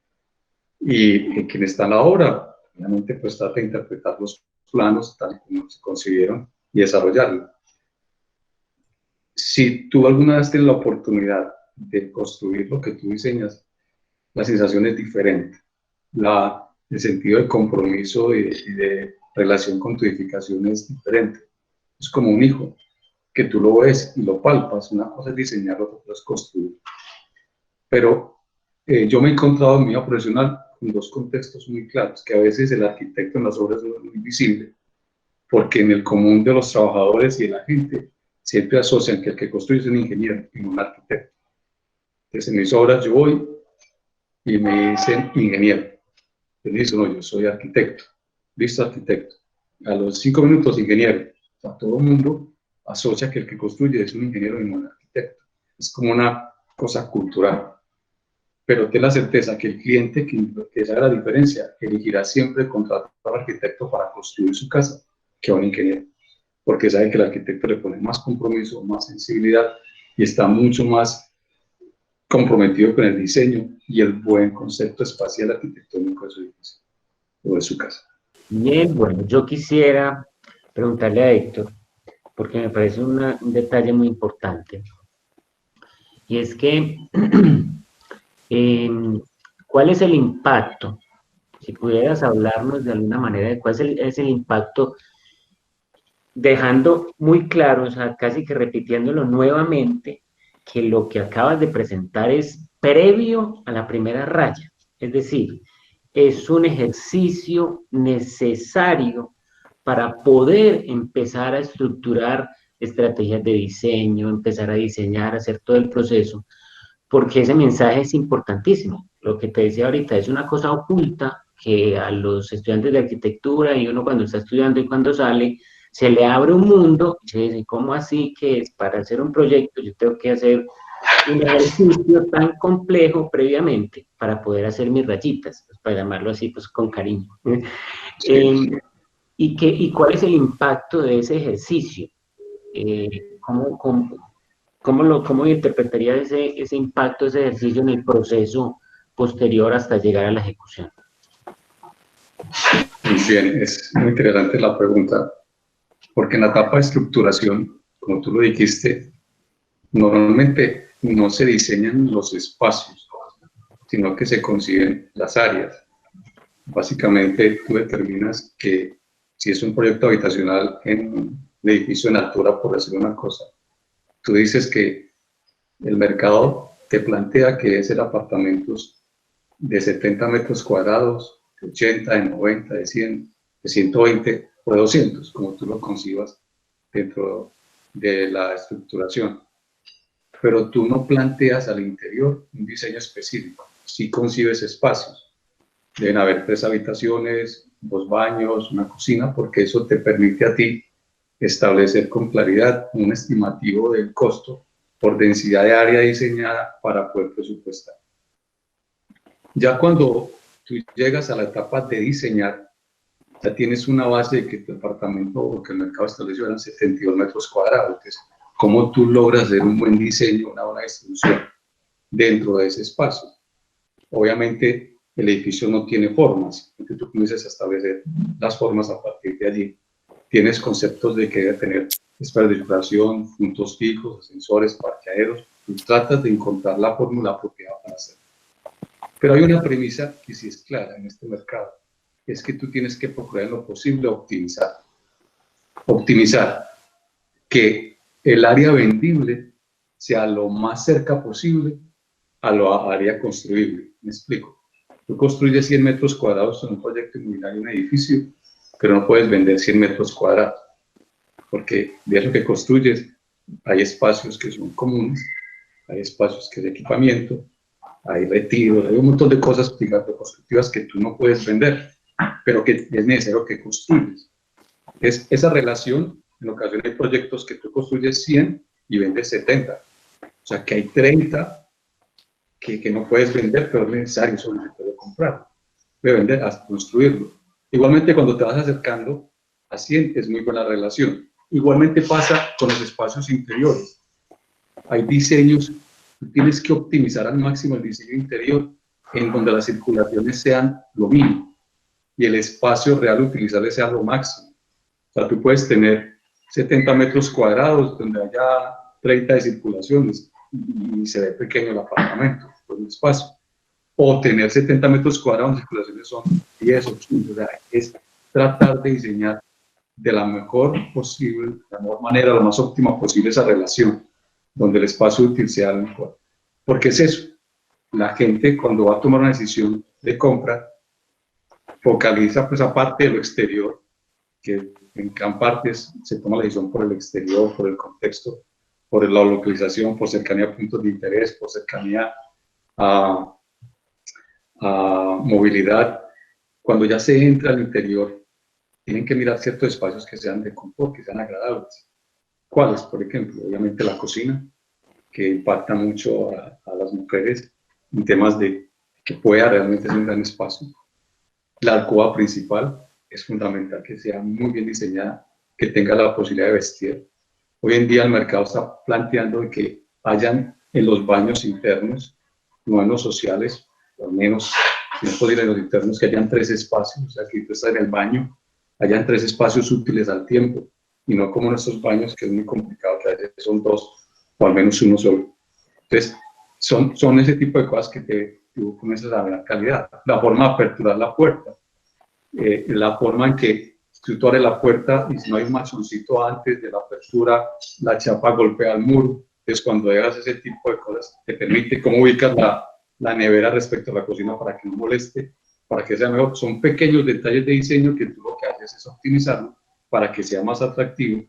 Y quienes están en la obra, obviamente, pues trata de interpretar los planos tal como se concibieron y desarrollarlo. Si tú alguna vez tienes la oportunidad de construir lo que tú diseñas, la sensación es diferente. El sentido de compromiso y de relación con tu edificación es diferente. Es como un hijo, que tú lo ves y lo palpas. Una cosa es diseñar, otra cosa es construir. Pero yo me he encontrado en mi vida profesional con dos contextos muy claros, que a veces el arquitecto en las obras no es muy visible, porque en el común de los trabajadores y de la gente siempre asocian que el que construye es un ingeniero y no un arquitecto. Entonces en mis obras yo voy y me dicen ingeniero. Yo digo, no, yo soy arquitecto. Listo, arquitecto. A los 5 minutos, ingeniero. O sea, todo el mundo asocia que el que construye es un ingeniero y no un arquitecto. Es como una cosa cultural. pero ten la certeza que el cliente, que esa es la diferencia, elegirá siempre contratar al arquitecto para construir su casa que a un ingeniero, porque sabe que el arquitecto le pone más compromiso, más sensibilidad y está mucho más comprometido con el diseño y el buen concepto espacial arquitectónico de su edificio o de su casa.
Bien, bueno, yo quisiera preguntarle a Héctor, porque me parece un detalle muy importante, y es que, ¿cuál es el impacto? Si pudieras hablarnos de alguna manera de cuál es el impacto, dejando muy claro, o sea, casi que repitiéndolo nuevamente, que lo que acabas de presentar es previo a la primera raya, es decir, es un ejercicio necesario para poder empezar a estructurar estrategias de diseño, empezar a diseñar, hacer todo el proceso, porque ese mensaje es importantísimo. Lo que te decía ahorita es una cosa oculta que a los estudiantes de arquitectura y uno cuando está estudiando y cuando sale, se le abre un mundo y se dice, ¿cómo así que es para hacer un proyecto yo tengo que hacer un ejercicio tan complejo previamente para poder hacer mis rayitas, pues, para llamarlo así, pues con cariño?
Sí.
¿Y cuál es el impacto de ese ejercicio? ¿Cómo interpretaría ese impacto, ese ejercicio en el proceso posterior hasta llegar a la ejecución?
Muy bien, es muy interesante la pregunta, porque en la etapa de estructuración, como tú lo dijiste, normalmente no se diseñan los espacios, sino que se conciben las áreas. Básicamente, tú determinas que si es un proyecto habitacional en un edificio en altura, por decir una cosa, tú dices que el mercado te plantea que debe ser apartamentos de 70 metros cuadrados, de 80, de 90, de 100, de 120 o de 200, como tú lo concibas dentro de la estructuración. Pero tú no planteas al interior un diseño específico, sí concibes espacios. Deben haber 3 habitaciones, 2 baños, una cocina, porque eso te permite a ti establecer con claridad un estimativo del costo por densidad de área diseñada para poder presupuestar. Ya cuando tú llegas a la etapa de diseñar, ya tienes una base de que tu apartamento o que el mercado estableció eran 72 metros cuadrados. Entonces, ¿cómo tú logras hacer un buen diseño, una buena distribución dentro de ese espacio? Obviamente, el edificio no tiene formas, entonces tú comienzas a establecer las formas a partir de allí. Tienes conceptos de que debe tener espacios de circulación, puntos fijos, ascensores, parqueaderos. Tú tratas de encontrar la fórmula apropiada para hacerlo. Pero hay una premisa que sí es clara en este mercado, es que tú tienes que procurar en lo posible optimizar. Optimizar que el área vendible sea lo más cerca posible a la área construible. Me explico. Tú construyes 100 metros cuadrados en un proyecto inmobiliario, un edificio, pero no puedes vender 100 metros cuadrados, porque de lo que construyes hay espacios que son comunes, hay espacios que es de equipamiento, hay retiros, hay un montón de cosas constructivas que tú no puedes vender, pero que es necesario que construyes. Es esa relación, en ocasiones hay proyectos que tú construyes 100 y vendes 70, o sea que hay 30 que no puedes vender, pero es necesario, eso no se puede comprar, puede vender hasta construirlo. Igualmente cuando te vas acercando a 100 es muy buena relación. Igualmente pasa con los espacios interiores. Hay diseños, tú tienes que optimizar al máximo el diseño interior en donde las circulaciones sean lo mínimo y el espacio real utilizable sea lo máximo. O sea, tú puedes tener 70 metros cuadrados donde haya 30 de circulaciones y se ve pequeño el apartamento, pues el espacio. O tener 70 metros cuadrados donde circulaciones son 10 o 15. O sea, es tratar de diseñar de la mejor posible, de la mejor manera, lo más óptima posible esa relación, donde el espacio útil sea el mejor. Porque es eso, la gente cuando va a tomar una decisión de compra, focaliza pues aparte de lo exterior, que en gran parte se toma la decisión por el exterior, por el contexto, por la localización, por cercanía a puntos de interés, por cercanía a movilidad. Cuando ya se entra al interior, tienen que mirar ciertos espacios que sean de confort, que sean agradables. ¿Cuáles? Por ejemplo, obviamente la cocina, que impacta mucho a las mujeres, en temas de que pueda realmente ser un gran espacio. La alcoba principal es fundamental que sea muy bien diseñada, que tenga la posibilidad de vestir. Hoy en día el mercado está planteando que hayan en los baños internos, no en los sociales, al menos, si no es posible en los internos, que hayan 3 espacios, o sea, que tú estás en el baño, hayan 3 espacios útiles al tiempo, y no como en estos baños que es muy complicado, que a veces son 2 o al menos 1 solo. Entonces, son ese tipo de cosas que tú comienzas a ver calidad. La forma de aperturar la puerta, la forma en que si tú abres la puerta y si no hay un machoncito antes de la apertura, la chapa golpea el muro. Entonces, cuando hagas ese tipo de cosas, te permite cómo ubicas la nevera respecto a la cocina para que no moleste, para que sea mejor. Son pequeños detalles de diseño que tú lo que haces es optimizarlo para que sea más atractivo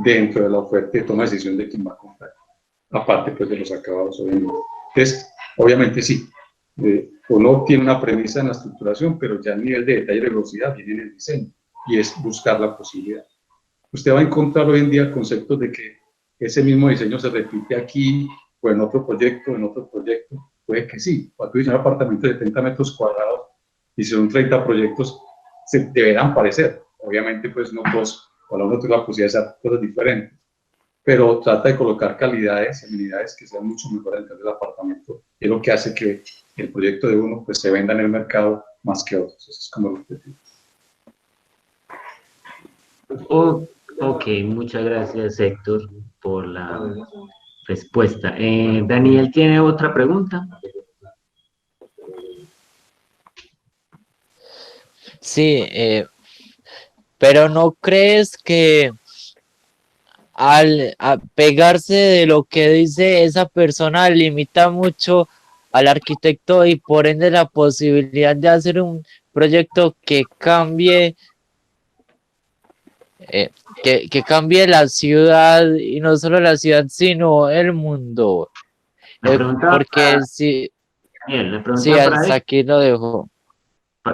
dentro de la oferta de toma de decisión de quién va a comprar. Aparte pues de los acabados, obviamente. Entonces, obviamente sí, uno tiene una premisa en la estructuración, pero ya el nivel de detalle y velocidad viene en el diseño, y es buscar la posibilidad. Usted va a encontrar hoy en día conceptos de que ese mismo diseño se repite aquí, o en otro proyecto, puede que sí. Cuando tú diseñas un apartamento de 30 metros cuadrados, y son 30 proyectos, se deberán parecer. Obviamente, pues no todos, cada uno tiene la posibilidad de hacer cosas diferentes, pero trata de colocar calidades, amenidades que sean mucho mejores dentro del apartamento, y es lo que hace que el proyecto de uno pues, se venda en el mercado más que otros. Eso es como el objetivo.
Ok, muchas gracias, Héctor, por la respuesta. Daniel, ¿tiene otra pregunta?
Sí, pero ¿no crees que al pegarse de lo que dice esa persona limita mucho al arquitecto y por ende la posibilidad de hacer un proyecto que cambie que cambie la ciudad, y no solo la ciudad sino el mundo?
La pregunta
Porque si
Daniel, la pregunta
sí,
para
hasta
él.
aquí lo dejo.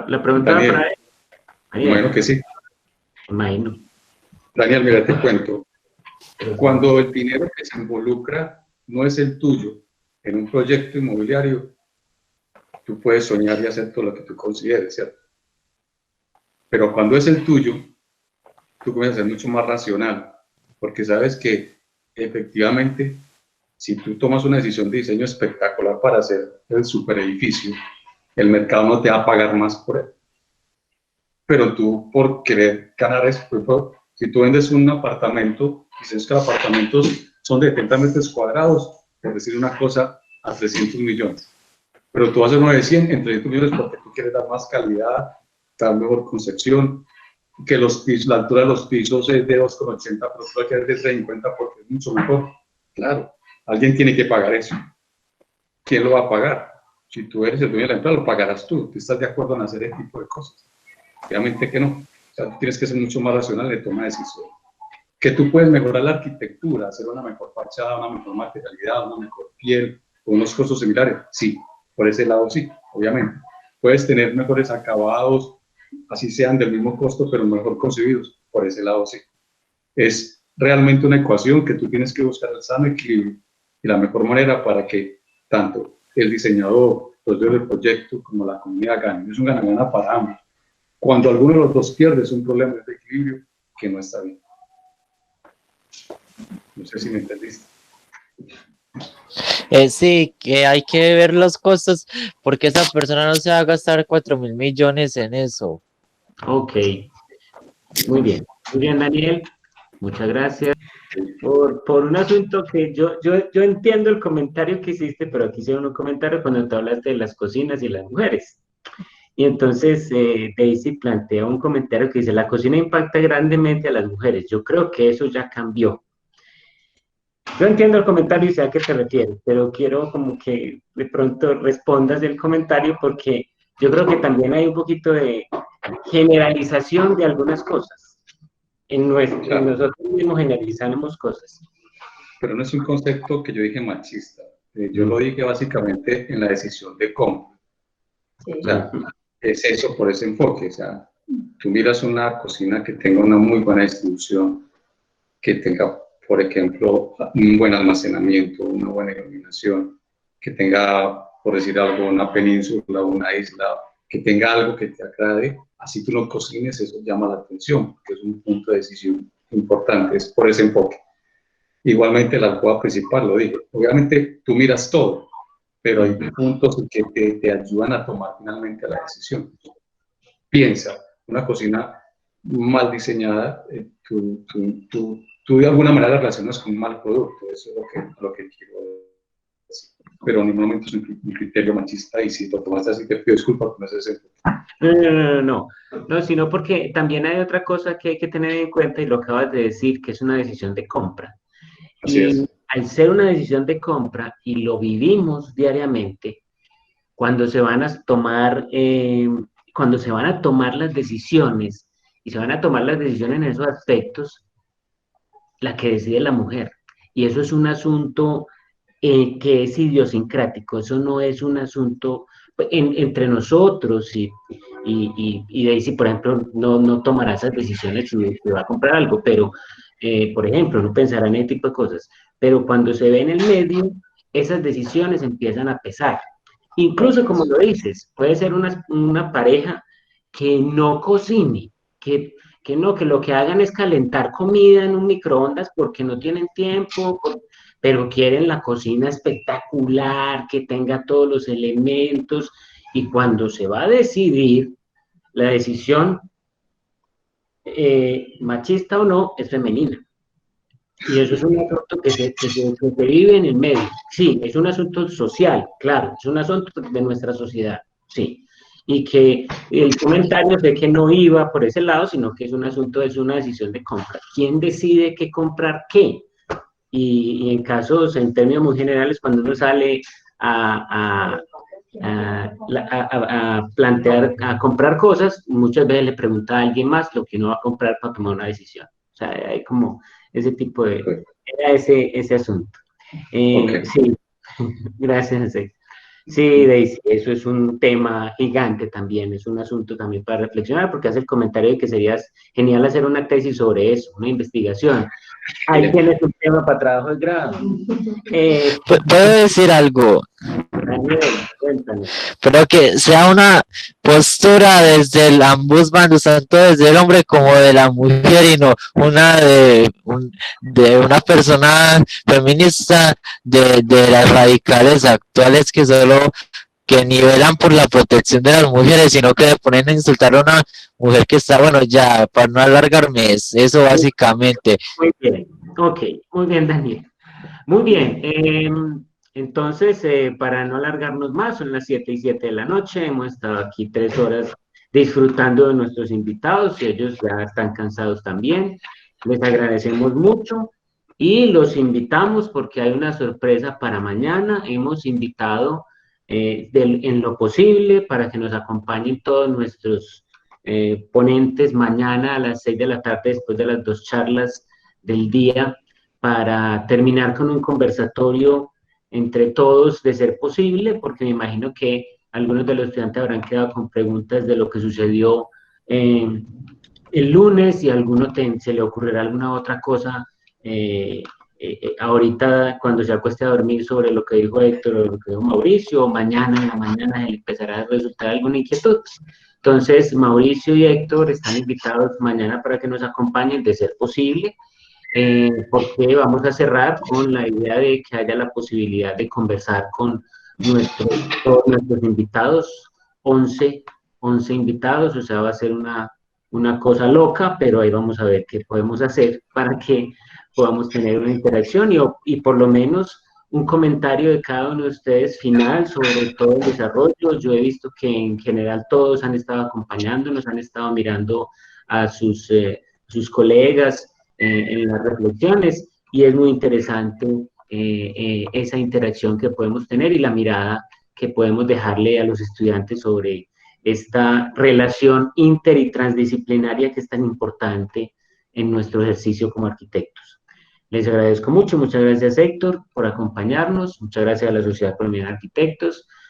La pregunta
Daniel,
para él.
imagino que sí.
Imagino.
Daniel, mira, te cuento. Cuando el dinero que se involucra no es el tuyo en un proyecto inmobiliario, tú puedes soñar y hacer todo lo que tú consideres, ¿cierto? Pero cuando es el tuyo, tú comienzas a ser mucho más racional, porque sabes que efectivamente, si tú tomas una decisión de diseño espectacular para hacer el super edificio, el mercado no te va a pagar más por él. Pero tú, por querer ganar eso, si tú vendes un apartamento, dices que los apartamentos son de 70 metros cuadrados, por decir una cosa, a 300 millones. Pero tú haces uno de 100 en 300 millones porque tú quieres dar más calidad, dar mejor concepción, que la altura de los pisos es de 2,80, pero tú la quieres de 3,50 porque es mucho mejor. Claro, alguien tiene que pagar eso. ¿Quién lo va a pagar? Si tú eres el dueño de la empresa, lo pagarás tú. ¿Tú estás de acuerdo en hacer ese tipo de cosas? Obviamente que no. O sea, tú tienes que ser mucho más racional de toma de decisión. Que tú puedes mejorar la arquitectura, hacer una mejor fachada, una mejor materialidad, una mejor piel, con unos costos similares. Sí, por ese lado sí, obviamente. Puedes tener mejores acabados, así sean del mismo costo, pero mejor concebidos. Por ese lado sí. Es realmente una ecuación que tú tienes que buscar el sano equilibrio y la mejor manera para que tanto el diseñador, los dueños del proyecto, como la comunidad ganen. Es un gana-gana para ambos. Cuando alguno de los dos pierde, es un problema de equilibrio que no está bien. No sé si me entendiste.
Sí, que hay que ver los costos porque esa persona no se va a gastar 4.000 millones en eso.
Ok. Muy bien, Daniel. Muchas gracias por un asunto que yo entiendo el comentario que hiciste, pero aquí hicieron un comentario cuando te hablaste de las cocinas y las mujeres. Y entonces Daisy plantea un comentario que dice, la cocina impacta grandemente a las mujeres. Yo creo que eso ya cambió. Yo entiendo el comentario y sé a qué te refieres, pero quiero como que de pronto respondas el comentario porque yo creo que también hay un poquito de generalización de algunas cosas. En nosotros mismos generalizamos cosas.
Pero no es un concepto que yo dije machista. Yo lo dije básicamente en la decisión de cómo.
Sí.
O sea, es eso por ese enfoque. O sea, tú miras una cocina que tenga una muy buena distribución, que tenga, por ejemplo, un buen almacenamiento, una buena iluminación, que tenga por decir algo, una península, una isla, que tenga algo que te agrade, así tú no cocines, eso llama la atención, porque es un punto de decisión importante, es por ese enfoque. Igualmente la alcoba principal, lo dije, obviamente tú miras todo, pero hay puntos que te ayudan a tomar finalmente la decisión. Piensa, una cocina mal diseñada, tú de alguna manera la relacionas con un mal producto, eso es lo que quiero decir. Pero en ningún momento es un criterio machista, y si lo tomas así te pido disculpas por ese sentido.
No, sino porque también hay otra cosa que hay que tener en cuenta, y lo acabas de decir, que es una decisión de compra.
Así es.
Y al ser una decisión de compra, y lo vivimos diariamente, cuando se van a tomar, las decisiones, y se van a tomar las decisiones en esos aspectos, la que decide la mujer. Y eso es un asunto que es idiosincrático, eso no es un asunto entre nosotros, y de ahí si, por ejemplo, no tomará esas decisiones si va a comprar algo, pero, por ejemplo, no pensará en ese tipo de cosas. Pero cuando se ve en el medio, esas decisiones empiezan a pesar. Incluso, como lo dices, puede ser una pareja que no cocine, que no, que lo que hagan es calentar comida en un microondas porque no tienen tiempo, pero quieren la cocina espectacular, que tenga todos los elementos, y cuando se va a decidir, la decisión, machista o no, es femenina. Y eso es un asunto que se vive en el medio. Sí, es un asunto social, claro, es un asunto de nuestra sociedad, sí. Y que el comentario sé que no iba por ese lado, sino que es un asunto, es una decisión de compra. ¿Quién decide qué comprar qué? Y en casos, en términos muy generales, cuando uno sale a plantear, a comprar cosas, muchas veces le pregunta a alguien más lo que uno va a comprar para tomar una decisión. O sea, hay como ese tipo de, era ese asunto.
Okay.
Sí, gracias. Sí, Daisy, eso es un tema gigante también, es un asunto también para reflexionar, porque hace el comentario de que sería genial hacer una tesis sobre eso, una investigación. Ahí tienes un tema para trabajo de grado.
¿Puedo decir algo?
Daniel, cuéntanos.
Pero que sea una postura desde el ambos bandos, tanto desde el hombre como de la mujer, y no una de una persona feminista de las radicales actuales que solo que nivelan por la protección de las mujeres, sino que le ponen a insultar a una mujer que está, bueno, ya, para no alargarme, es eso básicamente.
Muy bien, ok, muy bien, Daniel. Muy bien, entonces, para no alargarnos más, son las 7:07 de la noche, hemos estado aquí 3 horas disfrutando de nuestros invitados, y ellos ya están cansados también. Les agradecemos mucho y los invitamos porque hay una sorpresa para mañana. Hemos invitado en lo posible para que nos acompañen todos nuestros ponentes mañana a las 6 de la tarde, después de las 2 charlas del día, para terminar con un conversatorio entre todos, de ser posible, porque me imagino que algunos de los estudiantes habrán quedado con preguntas de lo que sucedió el lunes, y a alguno se le ocurrirá alguna otra cosa ahorita cuando se acueste a dormir, sobre lo que dijo Héctor o lo que dijo Mauricio, o mañana en la mañana le empezará a resultar alguna inquietud. Entonces, Mauricio y Héctor están invitados mañana para que nos acompañen, de ser posible, porque vamos a cerrar con la idea de que haya la posibilidad de conversar con todos nuestros invitados, 11 invitados, o sea, va a ser una cosa loca, pero ahí vamos a ver qué podemos hacer para que podamos tener una interacción, y por lo menos un comentario de cada uno de ustedes final sobre todo el desarrollo. Yo he visto que en general todos han estado acompañándonos, han estado mirando a sus colegas en las reflexiones, y es muy interesante esa interacción que podemos tener y la mirada que podemos dejarle a los estudiantes sobre esta relación inter y transdisciplinaria que es tan importante en nuestro ejercicio como arquitectos. Les agradezco mucho, muchas gracias Héctor por acompañarnos, muchas gracias a la Sociedad Colombiana de Arquitectos,